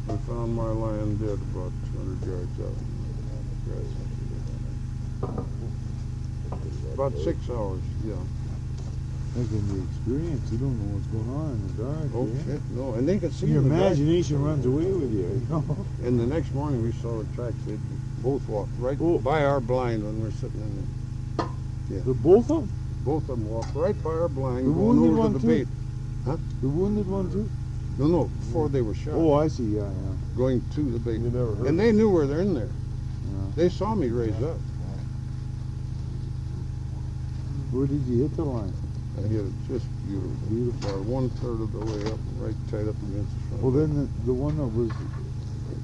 S7: We found my lion dead about 200 yards out. About 6 hours, yeah.
S5: That's in the experience. You don't know what's going on in the dark.
S7: Oh,
S5: eh?
S7: shit, no. And they could see
S5: Your
S7: in the dark.
S5: imagination runs away with you, you know.
S7: And the next morning we saw the tracks. They both walked right by our blind when we're sitting in there. Yeah.
S5: The both of them?
S7: Both of them walked right by our blind,
S5: The
S7: going
S5: wounded
S7: over
S5: one
S7: to the
S5: too?
S7: bait. Huh?
S5: The wounded one too?
S7: No, before they were shot.
S5: Oh, I see. Yeah.
S7: Going to the bait.
S1: You never heard
S7: And they knew where they're in there.
S5: Yeah.
S7: They saw me raise up.
S5: Where did you hit the line?
S7: I hit it just beautiful. About 1/3 of the way up, right tight up against the front.
S5: Well, then the one that was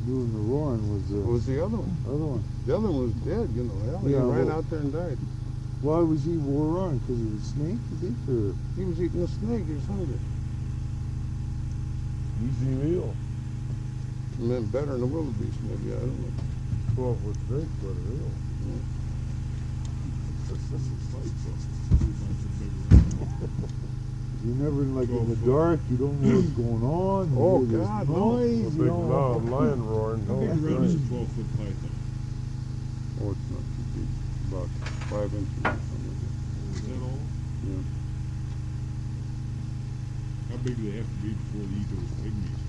S5: doing the roaring was the
S7: It was the other one.
S5: other one.
S7: The other one was dead, you know. Hell, he
S5: Yeah,
S7: ran
S5: well-
S7: out there and died.
S5: Why was he roaring? Because of the snake, you think? Or
S7: He was eating a snake. He was hungry.
S1: Easy meal.
S7: And then better than a wildebeest, maybe. I don't know.
S1: 12-foot snake, but a real.
S5: you never, like in the dark, you don't know what's going on. You
S7: Oh,
S5: hear this
S7: God, no.
S1: A
S5: noise,
S1: big
S5: you know.
S1: lion roaring.
S3: How
S1: Oh,
S3: big around is a
S1: Christ.
S3: 12-foot python?
S7: Oh, it's not too deep. About 5 inches or something like
S3: Is that all?
S7: Yeah.
S3: How big do they have to be before they eat those pygmies?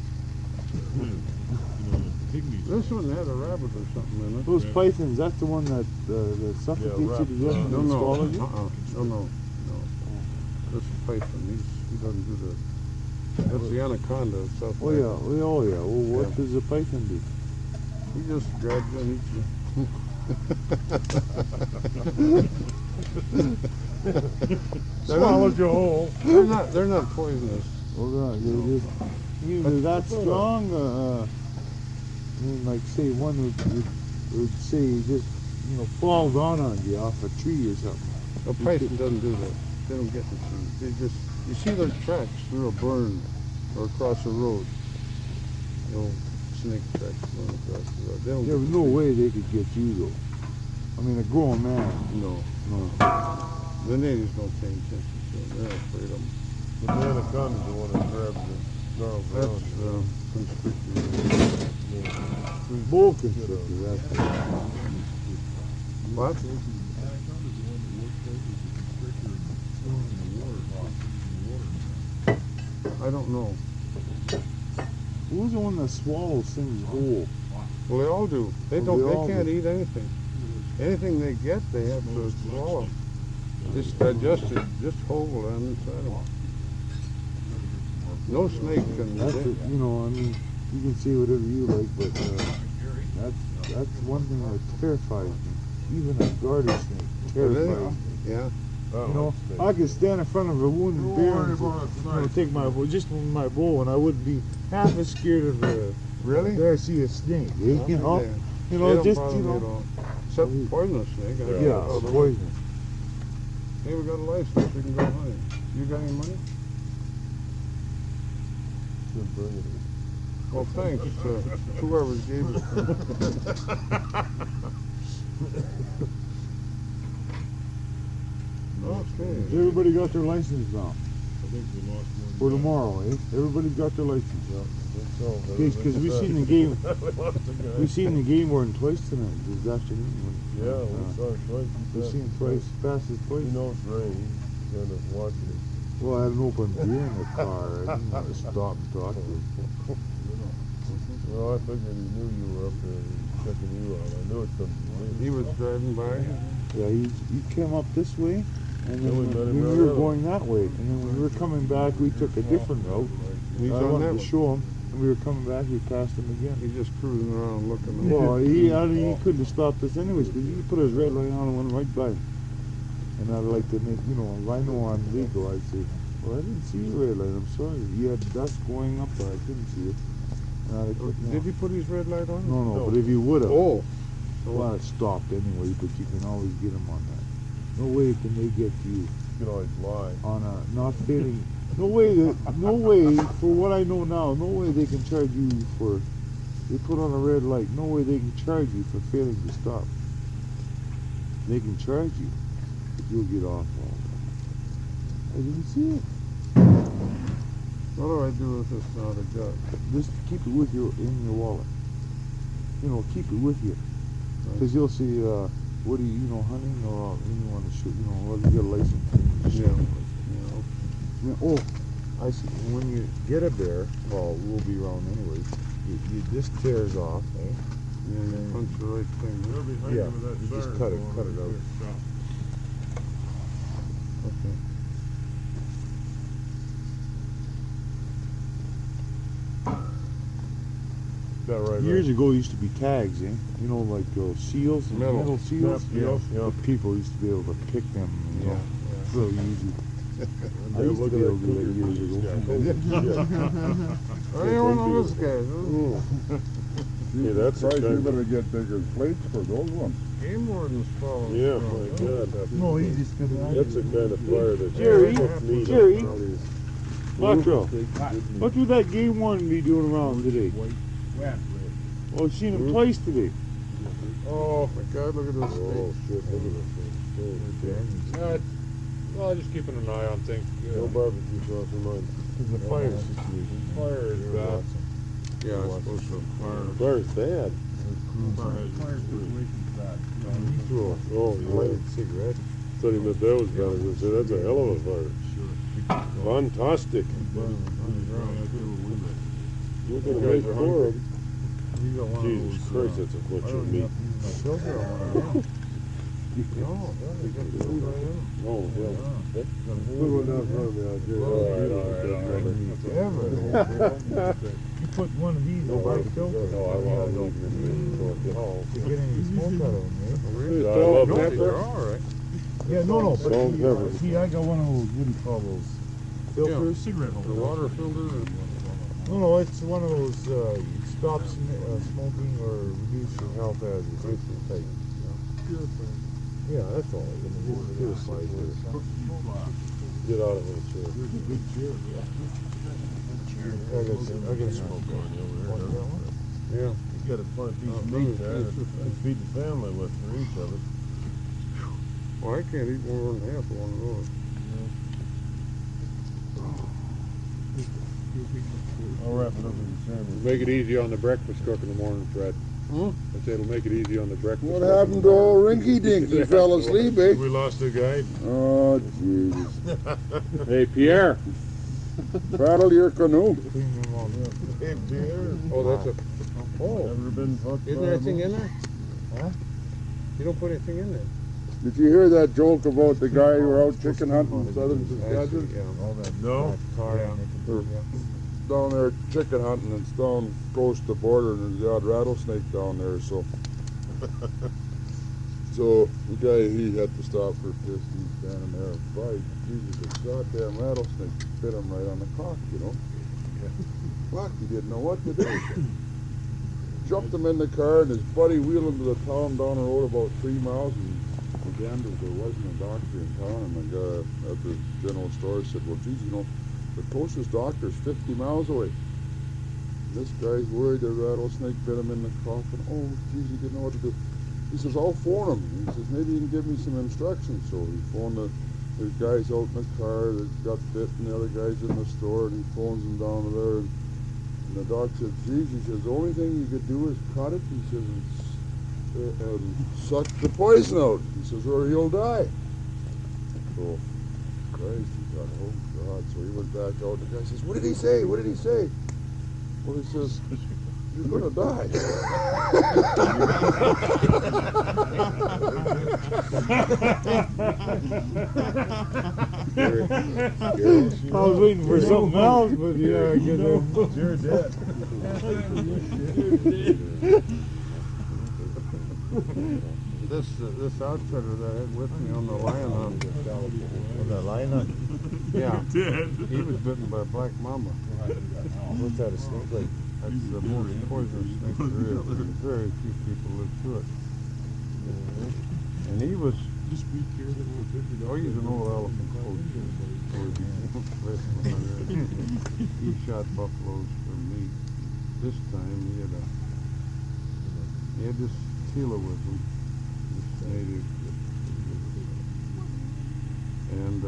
S3: You know, the pygmies.
S7: This one had a rabbit or something in it.
S5: Those pythons, that's the one that suffocates you to
S1: wrapped
S5: death
S1: around.
S5: and
S7: No, no,
S5: swallows you?
S7: no. This is python. He doesn't do that. That's the anaconda of South
S5: Oh yeah,
S7: Africa.
S5: oh yeah. Well, what
S7: Yeah.
S5: does a python do?
S7: He just grabs you and eats you.
S1: Swallowed you whole.
S7: They're not poisonous.
S5: Well, they're just either that strong. I mean, like say one would say just fall down on you off a tree or something.
S7: A python doesn't do that. They don't get the trees. They just, you see their tracks through a burn or across a road. The old snake tracks going across the road. They don't
S5: There
S7: get
S5: was
S7: the
S5: no
S7: trees.
S5: way they could get you though. I mean, a grown man.
S7: No.
S5: No.
S7: The natives don't pay attention to them. They're afraid of them.
S1: The anaconda's the one that grabs the snarls around
S7: That's
S1: you.
S7: constricted.
S5: Bull constrictor, that's
S7: What?
S3: Anaconda's the one that works out as a constrictor and swimming in the water, in the water.
S7: I don't know.
S5: Who's the one that swallows things whole?
S7: Well, they all do. They
S5: Well,
S7: don't.
S5: they all
S7: They can't
S5: do.
S7: eat anything. Anything they get, they have to swallow. Just digest it, just whole on inside them. No snake can.
S5: That's it, I mean, you can say whatever you like, but that's one thing that terrifies me. Even a garter snake terrifies me.
S7: Yeah.
S5: I could stand in front of a wounded bear and take my bow, just with my bow, and I wouldn't be half as scared of a
S7: Really?
S5: bear see a snake. You know,
S7: Yeah.
S5: you
S7: They
S5: know,
S7: don't
S5: just
S7: bother me at all. Except poisonous snake.
S5: yeah, poison.
S7: Hey, we got a license. We can go hunting. You got any money? Well, thanks to whoever gave it. Okay.
S5: Everybody got their license now
S3: I think we lost one.
S5: for tomorrow, eh? Everybody got their license.
S1: So,
S5: Because we seen the game,
S1: we
S5: we seen the game warden twice tonight this afternoon.
S1: Yeah, we saw it twice.
S5: We seen twice, fastest
S1: He
S5: twice.
S1: knows Ray. He's kind of watching it.
S5: Well, I had an open beer in the car. I didn't want to stop and talk to him.
S1: Well, I figured he knew you were up there, he was checking you out, I knew it couldn't be.
S7: He was driving by.
S5: Yeah, he came up this way, and
S1: Then
S5: then
S1: we met him
S5: we
S1: right
S5: were
S1: there.
S5: going that way. And then when we were coming back, we took a different route.
S7: He's
S5: I
S7: on
S5: wanted
S7: that
S5: to
S7: one.
S5: show him, and we were coming back, we passed him again.
S7: He's just cruising around looking.
S5: Well, he couldn't have stopped us anyways, because he put his red light on and went right by. And I'd like to make, if I know I'm legal, I'd say, well, I didn't see your red light, I'm sorry. You had dust going up there, I couldn't see it. And I'd have put him
S7: Did
S5: off.
S7: he put his red light on?
S5: No, but if you would have,
S7: Oh.
S5: well, it stopped anyway, but you can always get him on that. No way can they get you
S1: You can always lie.
S5: on a not failing. No way, for what I know now, no way they can charge you for, they put on a red light, no way they can charge you for failing to stop. They can charge you, but you'll get off all that. I didn't see it.
S7: What do I do with this now? The gun?
S5: Just keep it with you in your wallet. Keep it with you. Because you'll see, what do you, hunting or anyone to shoot, well, you get a license.
S7: Yeah.
S5: Oh, I see. When you get a bear, well, we'll be around anyways. This tears off, eh?
S7: Yeah, you punch the right thing.
S1: They're behind
S5: Yeah,
S1: you with that
S5: you just
S1: siren
S5: cut it
S1: going
S5: out.
S1: there. Stop.
S5: Okay.
S1: That right,
S5: Years ago, it used to be tags, eh? Like seals, metal seals.
S1: Yeah.
S5: But people used to be able to pick them, real easy. I used to be able to do that years ago.
S7: I ain't one of those guys.
S1: Yeah, that's a
S4: Price, you
S1: kind of,
S4: better get bigger plates for those ones.
S7: Game wardens follow.
S1: yeah, my God.
S5: No, he just got
S1: That's the kind of fire that.
S5: Jerry,
S1: Need
S5: Jerry.
S1: all these-
S5: Lotro, what would that game warden be doing around today? Oh, seen him twice today.
S7: Oh my God! Look at this
S1: Oh,
S7: thing.
S1: shit, look at this thing.
S6: Well, just keeping an eye on things.
S1: No barbecue sauce in mine.
S5: It's a fire situation.
S6: Fire is bad.
S7: Yeah, it's supposed to fire.
S1: Fire's bad.
S8: Fire situation's bad.
S1: Oh,
S5: A lighted cigarette.
S1: thought he meant that was bad. I was gonna say, that's a hell of a fire. Fantastic. We're gonna make four of them.
S5: You got one
S1: Jesus
S5: of
S1: Christ,
S5: those.
S1: that's a butcher of meat. Oh, yeah. Put one down in front of me, I'll do it. All right.
S5: You put one of these over the filter.
S1: No, I won't.
S5: You get any smoke out of them, eh?
S1: I love
S7: No,
S1: pepper.
S7: they're all right.
S5: Yeah, no, but
S1: Salt and pepper.
S5: see, I got one of those, what do you call those? Filters?
S8: Cigarette
S7: The
S8: holder.
S7: water filter.
S5: No, it's one of those, it stops smoking or reduce your health hazards. It's type. Yeah, that's all. Purified.
S1: Get out of here, sir.
S5: I got smoke on you over there.
S1: Yeah. You got a fun piece of meat there to feed the family with for each of us.
S7: Well, I can't eat more than half of one of those.
S1: I'll wrap it up with the sandwich.
S6: Make it easy on the breakfast cook in the morning, Fred. I said it'll make it easy on the breakfast.
S2: What
S6: cook.
S2: happened to old Rinky Dink? He fell asleep, eh?
S1: We lost a guy.
S2: Oh, Jesus.
S6: Hey, Pierre.
S2: Paddle your canoe.
S1: Hey, dear.
S7: Oh, that's a. Oh,
S1: Ever been fucked
S7: isn't
S1: by
S7: there
S1: a
S7: anything
S1: moose?
S7: in there?
S5: Huh?
S7: You don't put anything in there.
S2: Did you hear that joke about the guy who were out chicken hunting in southern Saskatchewan?
S5: All that.
S1: No.
S5: that tar
S7: Yeah.
S5: on it.
S2: Down there chicken hunting, and it's down close to the border, and there's the odd rattlesnake down there, so. So the guy, he had to stop for a piss, he's standing there, right, Jesus, a goddamn rattlesnake bit him right on the cock, What? He didn't know what to do. Jumped him in the car, and his buddy wheeled him to the town down the road about 3 miles, and again, there wasn't a doctor in town, and the guy at the general store said, well, geez, the closest doctor's 50 miles away. And this guy's worried the rattlesnake bit him in the coffin. Oh, geez, he didn't know what to do. He says, I'll phone him. He says, maybe you can give me some instructions. So he phoned the guys out in the car that got bit, and the other guys in the store, and he phones them down to there. And the doc said, geez, he says, the only thing you could do is cut it. He says, and suck the poison out. He says, or he'll die. So
S5: Christ, he thought, oh God. So he went back out. The guy says, what did he say? What did he say? Well, he says, you're gonna die.
S6: I was waiting for something else, but yeah, I get it.
S1: You're dead.
S7: This outfitter that I had with me on the lion hunt.
S5: On that line hunt?
S7: Yeah. He was bitten by a black mamba.
S5: What's that, a snake? Like,
S7: That's the most poisonous snake there is. Very few people live through it. And he was,
S8: Just be careful with $50.
S7: oh, he's an old elephant coach. He shot buffaloes for meat. This time he had this Tila with him, this native. And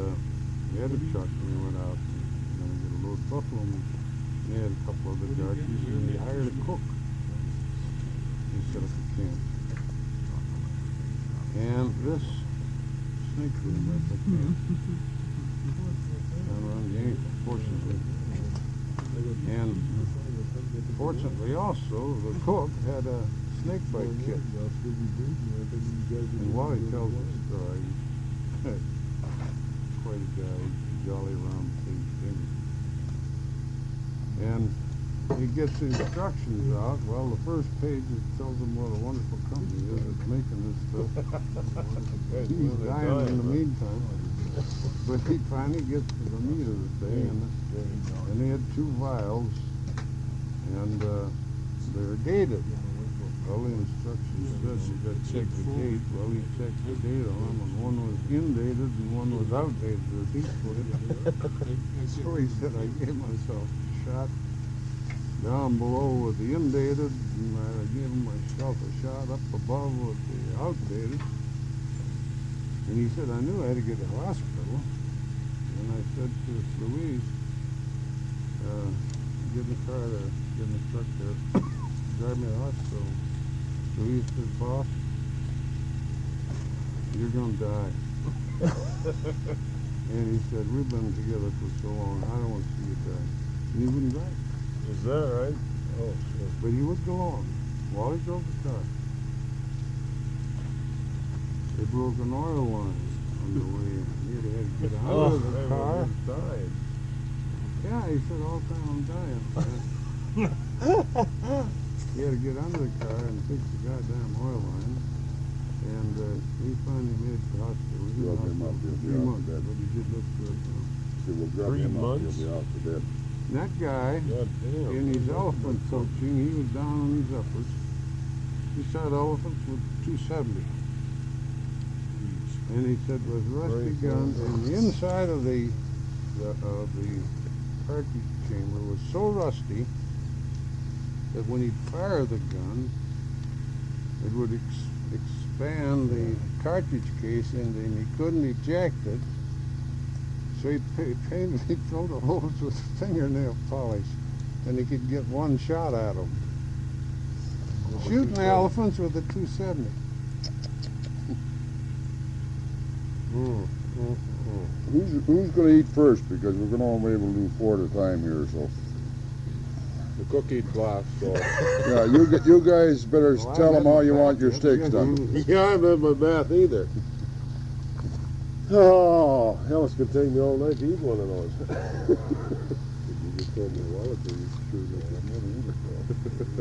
S7: he had a truck and he went out and gonna get a load of buffalo meat. And he had a couple other darkies and he hired a cook. He set up a camp. And this snake room at the camp. Down around Yankee, fortunately. And fortunately also, the cook had a snake bite kit. And while he tells the story, quite a guy, jolly round faced thing. And he gets instructions out. Well, the first page it tells him what a wonderful company is that's making this stuff. He's dying in the meantime. But he finally gets to the meat of the thing, and they had 2 vials, and they're dated. Well, the instructions said you got to check the date. Well, he checked the date on them, and one was indated and one was outdated, as he put it. So he said, I gave myself a shot down below with the indated, and I gave myself a shot up above with the outdated. And he said, I knew I had to get to the hospital. And I said to Louise, get in the car there, get in the truck there, drive me to the hospital. Louise said, boss, you're going to die. And he said, we've been together for so long, I don't want to see you die. And he wouldn't die.
S1: Is that right? Oh, shit.
S7: But he would go on while he drove the car. They broke an oil line on the way in. He had to get out of the car.
S1: Died.
S7: Yeah, he said, all the time I'm dying. He had to get under the car and fix the goddamn oil line. And he finally made it to the hospital. He was in the hospital for 3 months, but he did look good.
S5: we'll grab
S1: 3
S5: him up,
S1: months?
S5: he'll be out for dead.
S7: And that guy,
S1: God damn.
S7: in his elephant coaching, he was down on his uppers. He shot elephants with 270. And he said it was a rusty gun, and the inside of the cartridge chamber was so rusty that when he'd fire the gun, it would expand the cartridge casing, and he couldn't eject it. So he filled the holes with fingernail polish, and he could get one shot at them. Shooting the elephants with a 270.
S5: Who's going to eat first? Because we're going to only be able to do 4 at a time here, so.
S6: The cook eats last, so.
S5: Yeah, you guys better tell them how you want your steaks done.
S1: Yeah, I haven't had my bath either. Oh, hell, it's going to take me all night to eat one of those.
S5: You just told me a while ago you should have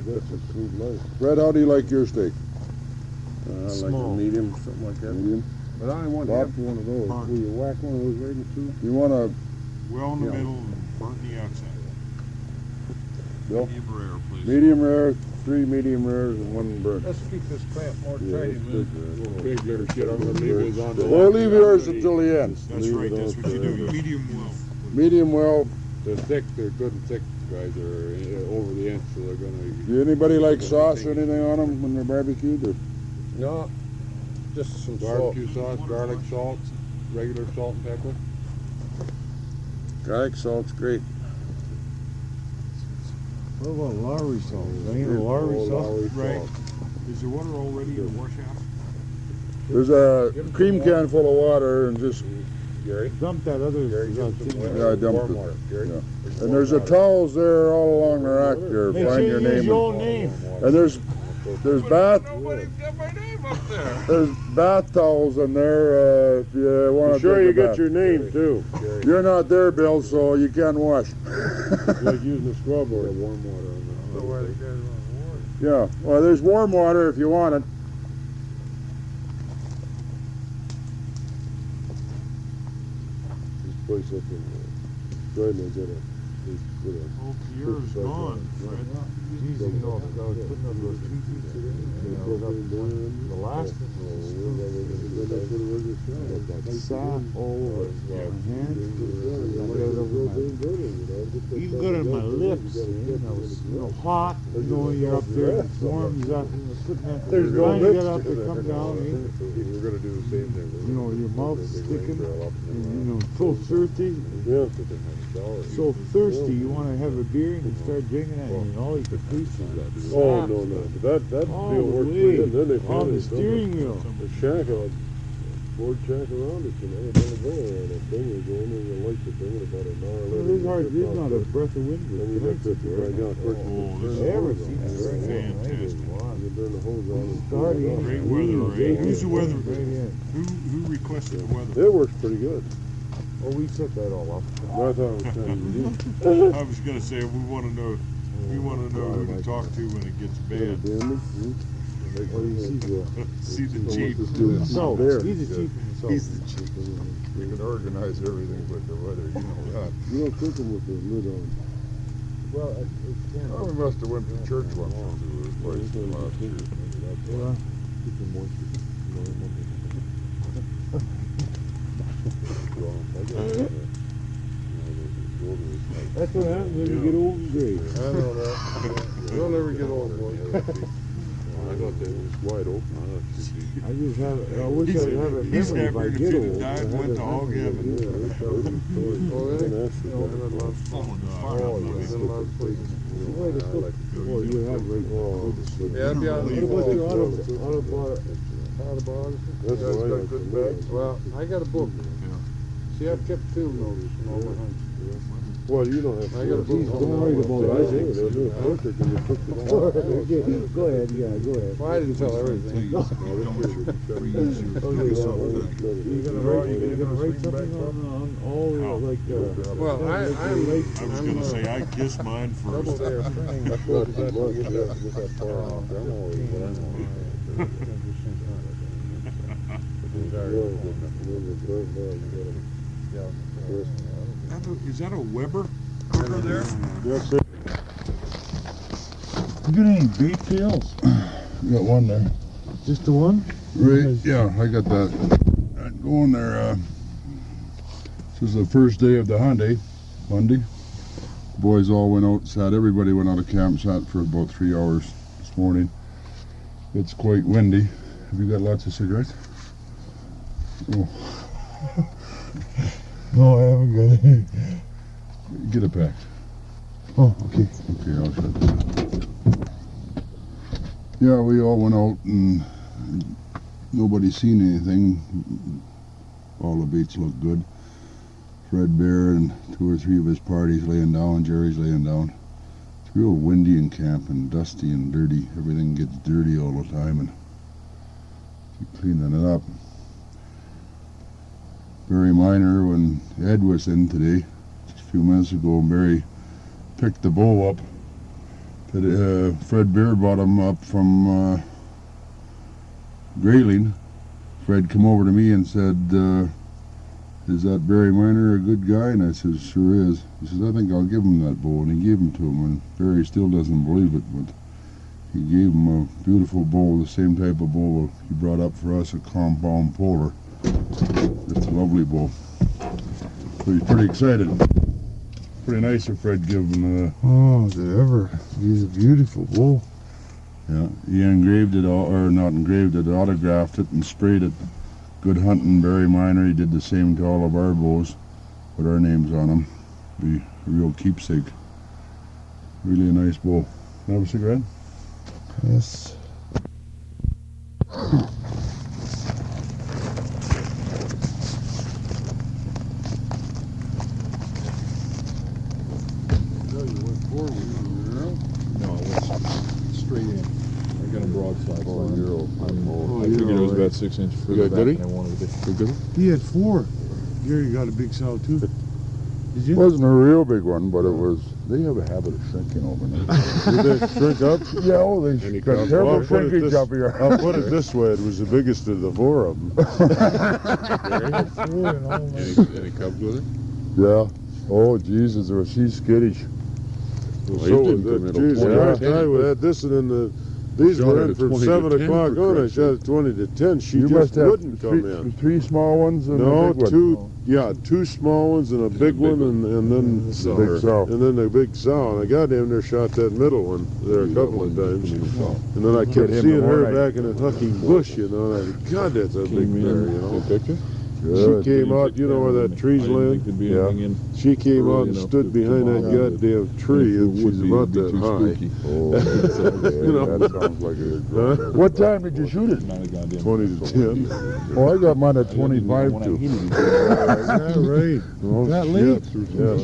S5: that's a sweet life. Fred, how do you like your steak? Like a
S1: Small.
S5: medium, something like that. Medium.
S7: But I want
S5: Bob?
S7: after one of those. Will you whack one of those right in two?
S5: You want to,
S3: Well in the
S5: Yeah.
S3: middle and burnt the outside.
S5: Bill?
S3: Medium rare, please.
S5: Medium rare, 3 medium rares, and 1 burnt.
S6: Let's keep this clamp more
S5: Yeah,
S6: tight.
S5: let's take that.
S6: Big little shit, I'm gonna leave his on the
S5: We'll leave yours until the end.
S3: That's
S5: Leave
S3: right,
S5: it
S3: that's
S5: out
S3: what you
S5: there.
S3: do. Medium well.
S5: Medium well.
S6: They're thick, they're good and thick guys, are over the inch, so they're gonna.
S5: Do anybody like sauce or anything on them when they're barbecued? Or?
S6: No, just some barbecue sauce, garlic salt, regular salt and pepper.
S5: Garlic salt's great.
S6: What about Lowry salt? Ain't a Lowry salt?
S3: Right. Is the water already in the wash house?
S5: There's a cream can full of water and just
S6: Gary.
S5: dump that other
S6: Gary,
S5: thing.
S6: get some
S4: Yeah, I dumped
S6: warm
S4: it.
S6: water. Gary.
S4: Yeah.
S6: There's
S4: And there's
S6: warm
S4: the
S6: water.
S4: towels there all along the rack there.
S5: Make
S4: Find
S5: sure
S4: your
S5: you use
S4: name.
S5: your
S4: And,
S5: own name.
S4: and there's bath.
S2: Nobody's got my name up there.
S4: There's bath towels in there if you want
S1: Be
S4: to
S1: sure
S4: take
S1: you
S4: a
S1: get
S4: bath.
S1: your name too.
S4: You're not there, Bill, so you can't wash.
S1: It's like using a scrub or
S6: Warm water on
S1: So why the guys want water?
S4: Yeah, well, there's warm water if you want it.
S1: This place up in Dryden, they got a
S8: Hope yours gone, Fred.
S5: Geez, you know, I was putting up those 2 feet today. And I was up the last that sap all over my hands. I got it over my, even got on my lips. And I was, hot. You know, when you're up there and it's warm, you got putting that.
S1: There's no
S5: Finally
S1: lips
S5: get up
S1: to
S5: and
S1: it.
S5: come down.
S6: We're gonna do the same thing.
S5: You know, your mouth's sticking. And, so thirsty.
S1: Yeah.
S5: So thirsty, you want to have a beer and you start drinking it, and all you can taste is that sap.
S1: Oh, no. But that
S5: All
S1: deal
S5: the
S1: works
S5: way
S1: pretty good. Then they
S5: on
S1: finally
S5: the steering wheel.
S1: The shack, board shack around it, it doesn't go around that thing. You go in there, you light the thing, and about an hour later.
S5: Well, there's not a breath of wind.
S1: Then you got this right now.
S8: Oh, this
S5: Ever
S8: is
S5: seen
S8: this is fantastic.
S1: You turn the hose on and
S5: Starting.
S8: Great weather, Ray. Who's the weather?
S5: Right in.
S8: Who requested the weather?
S1: It works pretty good.
S5: Oh, we set that all up.
S1: I thought it was kind of
S8: I was gonna say we want to know who to talk to when it gets bad.
S5: Well, you see the
S8: See the chief.
S5: salt.
S1: There.
S5: He's the chief.
S8: He's the chief.
S4: You can organize everything but the weather, you know that.
S1: You don't cook them with the lid on.
S5: Well, it can.
S4: Oh, we must have went to church once or two or twice last year.
S5: Yeah.
S1: Keep the moisture.
S5: That's what happens when you get old and gray.
S1: I know that. You'll never get old, boy. I thought that was wide open.
S5: I just have. I wish I'd have a
S8: He's
S5: memory if I
S8: happier
S5: get
S8: if you'd
S5: old.
S8: have died and went to hog heaven.
S5: Oh, you have right.
S6: Yeah, it'd be on the
S5: What about your
S6: wall.
S1: That's
S6: You guys
S1: why
S6: got
S1: I
S6: good
S1: said
S6: bags? Well, I got a book. See, I've kept field notes from all my hunts.
S1: Well, you don't have to.
S6: I got a book.
S5: Don't worry about
S1: I
S5: that.
S1: think they'll do it perfect and you cook it all.
S5: Go ahead, yeah, go ahead.
S6: Well, I didn't tell everything.
S5: You gonna write something on all like
S6: Well, I'm
S8: I was gonna say I kissed mine
S6: double
S8: first.
S6: day of training.
S1: That's what it's like, get that far off. I'm always what I'm
S8: Is that a Weber over there?
S1: Yes, sir.
S5: You got any bait tails?
S4: Got one there.
S5: Just the one?
S4: Right, yeah, I got that going there. This is the first day of the hunt, Monday. Boys all went out, everybody went out of camp, sat for about 3 hours this morning. It's quite windy. Have you got lots of cigarettes? Oh.
S5: No, I haven't got any.
S4: Get a pack.
S5: Oh, okay.
S4: Okay, I'll shut this. Yeah, we all went out and nobody seen anything. All the baits looked good. Fred Bear and 2 or 3 of his parties laying down. Jerry's laying down. It's real windy in camp and dusty and dirty. Everything gets dirty all the time and keep cleaning it up. Barry Miner, when Ed was in today, just a few minutes ago, Barry picked the bow up that Fred Bear brought him up from Grayling. Fred come over to me and said, is that Barry Miner a good guy? And I said, sure is. He says, I think I'll give him that bow. And he gave him to him. And Barry still doesn't believe it, but he gave him a beautiful bow, the same type of bow he brought up for us, a compound polar. It's a lovely bow. So he's pretty excited. Pretty nice of Fred giving
S5: Oh, is it ever? He's a beautiful bull.
S4: yeah, he engraved it all, or not engraved it, autographed it and sprayed it. Good hunting, Barry Miner. He did the same to all of our bows. Put our names on them. Be a real keepsake. Really a nice bow. Have a cigarette?
S5: Yes.
S7: 4-wheeler.
S3: No, it's straight in. I got a broadside.
S4: Oh, Euro.
S3: I figured it was about 6 inches
S5: You
S3: further
S5: got
S3: back
S5: Goody?
S3: than I wanted it to be.
S5: He had 4. Gary got a big sow too. Did
S4: It
S5: you?
S4: wasn't a real big one, but it was. They have a habit of shrinking overnight.
S5: Did they shrink up?
S4: Yeah, oh, they
S5: Any
S4: got
S5: cubs?
S4: terrible
S5: Well, I'll put it
S4: shrinkage
S5: this-
S4: up here.
S5: I'll put it this way, it was the biggest of the 4 of them.
S3: Any cubs with it?
S4: Yeah. Oh, Jesus, she's skittish.
S5: Well,
S4: he
S5: so
S4: didn't
S5: was
S4: come
S5: that,
S4: in
S5: geez,
S4: till
S5: I
S4: 20.
S5: had this and then these
S6: Shot
S5: were
S6: it
S5: in
S6: at
S5: from
S6: 20 to
S5: 7
S6: 10
S5: o'clock
S6: for
S5: on, I
S6: Christ's
S5: shot it 20 to 10, she
S4: You
S5: just
S4: must have
S5: wouldn't come in.
S4: three small ones and
S5: No,
S4: a big one.
S5: 2 small ones and a big one and then
S4: The big sow.
S5: and then the big sow, and I got down there, shot that middle one there a couple of times, and then I kept
S4: him
S5: seeing
S4: tomorrow
S5: her
S4: night.
S5: back in a fucking bush, you know, and I said, God, that's a big bear, you know.
S3: Picture?
S5: She came out, you know where that tree's
S3: I didn't think
S5: land?
S3: there'd be
S4: Yeah.
S3: anything in.
S5: She came out
S3: early
S5: and
S3: enough
S5: stood
S3: to
S5: behind that
S3: bother.
S5: goddamn tree, and
S3: If it would
S5: she's
S3: be,
S5: about
S3: it'd be
S5: that
S3: too
S5: high.
S3: spooky.
S4: Oh, that's okay.
S5: You know.
S4: That sounds like a
S5: Huh?
S4: What time did you shoot it?
S3: Not a goddamn
S5: 20 to 10.
S4: Oh, I got mine at
S3: I didn't even know
S4: 25
S3: when I
S4: too.
S3: heated it.
S5: Yeah, right.
S4: Oh,
S5: That
S4: shit.
S5: late? Yeah,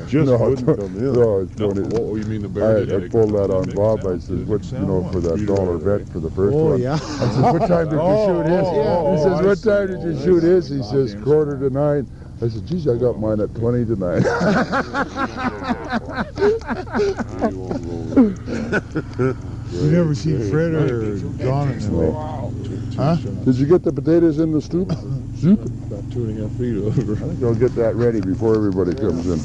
S5: she just
S4: No,
S5: wouldn't come in.
S4: No, it's 20.
S3: Oh, you mean the bear
S4: I pulled that on Bob. I said, "What, you know, for that dollar bet for the first one."
S5: yeah.
S4: I said, "What time did you shoot his?" He says, "What time did you shoot his?" He says, "quarter to 9." I said, "Geez, I got mine at 20 to 9."
S5: You never seen Fred or John in there? Huh?
S4: Did you get the potatoes in the soup? Soup?
S3: About 2.5 feet over.
S4: I think I'll get that ready before everybody comes in.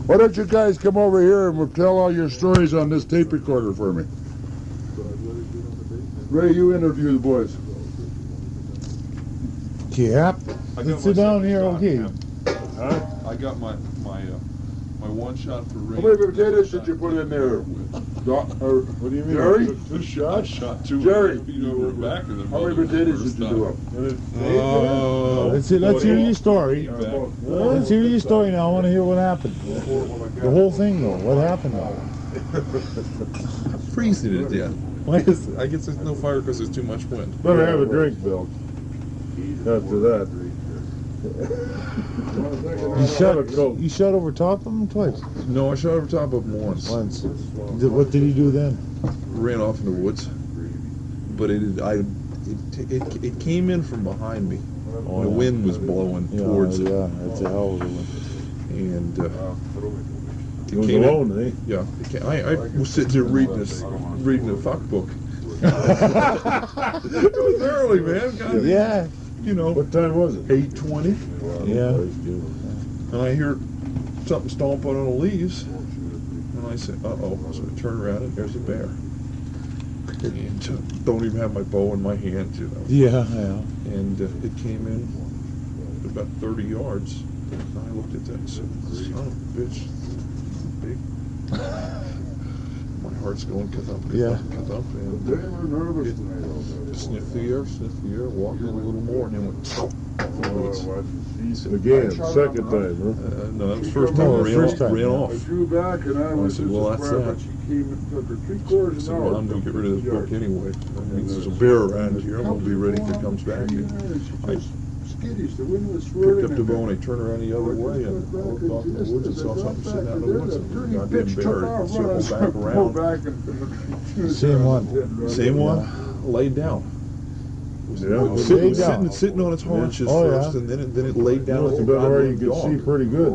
S4: Why don't you guys come over here and we'll tell all your stories on this tape recorder for me? Ray, you interview the boys.
S5: Yep. Let's sit down here, okay.
S3: I got my one shot for Ray.
S4: How many potatoes did you put in there?
S5: What do you mean?
S4: Jerry?
S5: 2
S3: I
S5: shots?
S3: shot 2
S4: Jerry.
S3: feet over the back of them.
S4: How many potatoes did you do up?
S5: Let's hear your story. Let's hear your story now. I want to hear what happened. The whole thing, though. What happened, though?
S3: Freezing to death. Why is I guess there's no fire because there's too much wind.
S5: Better have a drink, Bill. After that. You shot over top of him twice?
S3: No, I shot over top of him once.
S5: Once. What did he do then?
S3: Ran off in the woods, but it came in from behind me.
S5: Oh,
S3: The
S5: yeah.
S3: wind was blowing towards it,
S5: Yeah, that's a hell of a one.
S3: and
S5: He was alone, eh?
S3: Yeah, I was sitting there reading a fuck book. It was early, man. God,
S5: Yeah.
S3: you know,
S5: What time was it?
S3: 8:20,
S5: Yeah.
S3: and I hear something stomping on the leaves, and I said, "Uh-oh!" So I turn around, and there's a bear. And don't even have my bow in my hand, you know.
S5: Yeah, yeah.
S3: And it came in about 30 yards. And I looked at that and said, "Son of a bitch, big." My heart's going ka-thump,
S5: Yeah.
S3: ka-thump, and sniffed the air, walked in a little more, and then went in the woods.
S5: Again, second time, huh?
S3: No, that was the first time.
S5: No,
S3: I
S5: first time,
S3: ran
S5: yeah.
S3: off.
S4: drew back and I
S3: said, "Well, that's that."
S4: She came and took her 3/4
S3: I said, "Well, I'm going to get rid of this book anyway. I mean, there's a bear around here. I'm going to be ready if it comes back." And I
S4: skittish. The wind was
S3: picked up the bow and I turned around the other way and I looked off in the woods and saw something sitting out in the woods. And a goddamn bear and circled back around.
S5: Same one.
S3: Same one, laid down.
S5: Yeah.
S3: It was
S5: Laid down.
S3: sitting on its haunches
S5: Oh,
S3: first,
S5: yeah.
S3: and then it laid down like a
S5: But where you
S3: goddamn
S5: could see
S3: dog.
S5: pretty good,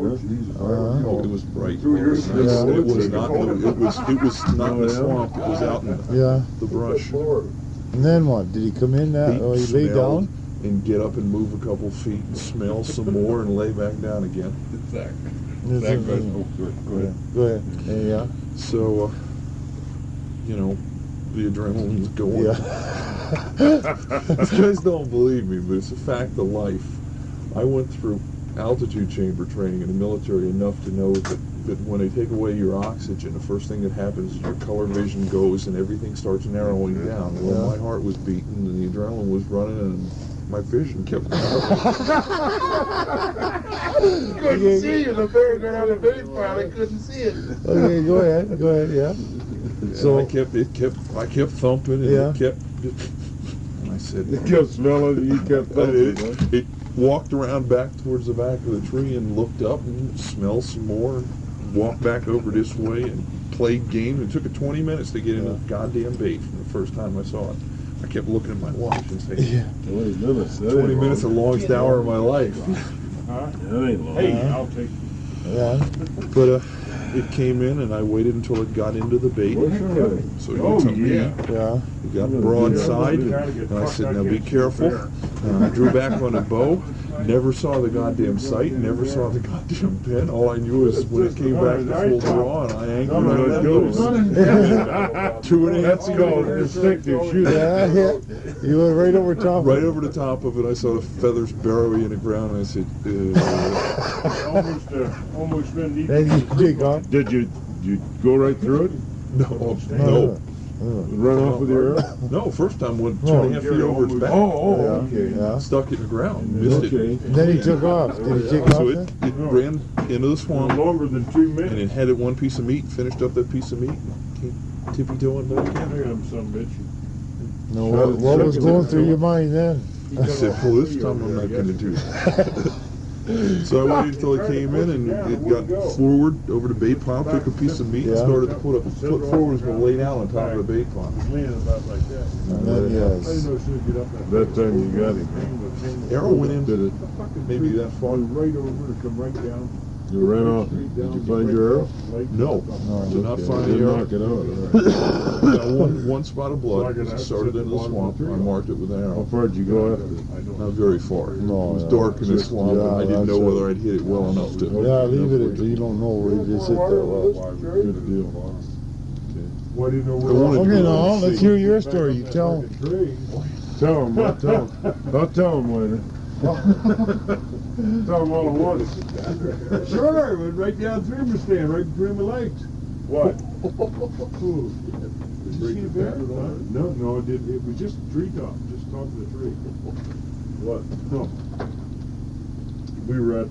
S5: huh?
S3: Oh, it was bright. It was
S5: Yeah.
S3: not. It was not in the swamp. It was out in
S5: Yeah.
S3: the brush.
S5: And then what? Did he come in that? Oh, he laid
S3: Smell
S5: down?
S3: and get up and move a couple feet and smell some more and lay back down again.
S5: This is- Go ahead. Yeah.
S3: So, you know, the adrenaline's going.
S5: Yeah.
S3: You guys don't believe me, but it's a fact of life. I went through altitude chamber training in the military enough to know that when they take away your oxygen, the first thing that happens is your color vision goes and everything starts narrowing down. Well, my heart was beating and the adrenaline was running and my vision kept
S4: couldn't see you. The bear got out of the bait pile. I couldn't see it.
S5: Okay, go ahead. Go ahead, yeah.
S3: So I kept thumping and
S5: Yeah.
S3: it kept. And I said,
S5: You kept smelling, you kept thumping, huh?
S3: it walked around back towards the back of the tree and looked up and smelled some more.
S9: walked back over this way and played games. It took it 20 minutes to get into the goddamn bait from the first time I saw it. I kept looking at my watch and saying,
S5: Yeah.
S6: 20 minutes. That
S9: 20
S6: ain't
S9: minutes, the
S6: long.
S9: longest hour of my life.
S6: That ain't long.
S3: Hey, I'll take
S5: Yeah.
S9: But it came in, and I waited until it got into the bait. So you took me.
S6: yeah.
S5: Yeah.
S9: It got broadside, and I said, now be careful. And I drew back on a bow, never saw the goddamn sight, never saw the goddamn pin. All I knew is when it came back to full draw, and I anchored on that goose. 2.5
S6: That's
S9: feet
S6: called
S9: over.
S6: instinctive shooting.
S5: Yeah, yeah. You went right over top.
S9: Right over the top of it, I saw the feathers burrowing in the ground, and I said,
S3: almost been neat.
S5: Then you take off.
S6: Did you go right through it?
S9: no.
S6: Run off with your arrow?
S9: No, first time went
S5: No.
S9: 2.5 feet over its back.
S6: Oh, okay.
S5: Yeah.
S9: Stuck it in the ground, missed it.
S6: Okay.
S5: And then he took off. Did he take off
S9: So
S5: then?
S9: it ran into the swamp,
S3: Longer than 2
S9: and
S3: minutes.
S9: it headed one piece of meat, finished up that piece of meat, and came tippy-toeing back in.
S3: Look at him, some bitch.
S5: No, what was going through your mind then?
S9: I said, well, this time I'm not going to do that. So I waited until it came in, and it got forward over the bait pile, took a piece of meat, and
S5: Yeah.
S9: started to put forward, was going to lay down on top of the bait pile.
S3: Leaning about like that.
S5: And then,
S3: I didn't
S5: yes.
S3: know she would get up
S6: That time you got him.
S9: Arrow went in
S6: Did it?
S9: maybe that far.
S3: Right over to come right down.
S6: You ran off. Did you find your arrow?
S9: No, did not
S6: Okay,
S9: find
S6: didn't
S9: the arrow.
S6: knock it out. All right.
S9: One spot of blood, as it started into the swamp, I marked it with an
S6: How
S9: arrow.
S6: far did you go after?
S9: Not very far.
S5: No,
S9: It was
S5: yeah.
S9: dark in the swamp, and I
S5: Yeah,
S9: didn't know
S5: that's
S9: whether I'd hit it well enough to.
S5: Yeah, leave it until you don't know where you just sit there. Well.
S6: Good deal.
S3: Why do you know
S9: I wanted
S5: Okay,
S9: to
S5: now let's hear your story. You tell.
S6: Tell him. I'll tell him. I'll tell him later. Tell him all at once.
S3: Sure, it went right down through my stand, right between my legs. What? Did you see a bear? No, it didn't. It was just a treetop, just top of the tree. What? No. We were at,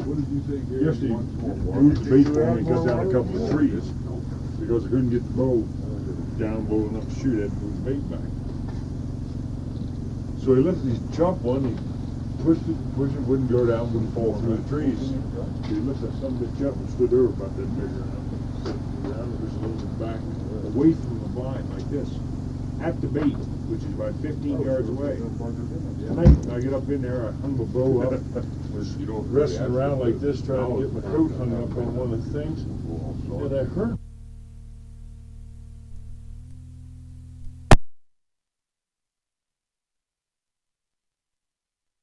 S3: what did you say, Gary? Yesterday, we were at the baseball and cut down a couple of trees because I couldn't get the bow down low enough to shoot it and move the bait back. So he lifted, he chopped one, he pushed it, wouldn't go down, wouldn't fall through the trees. So he lifted that son of a bitch up and stood over about that big around. It was a little bit back, away from the vine like this, at the bait, which is about 15 yards away. And I get up in there, I hung my bow up, was wrestling around like this, trying to get my coat hung up on one of the things, and I heard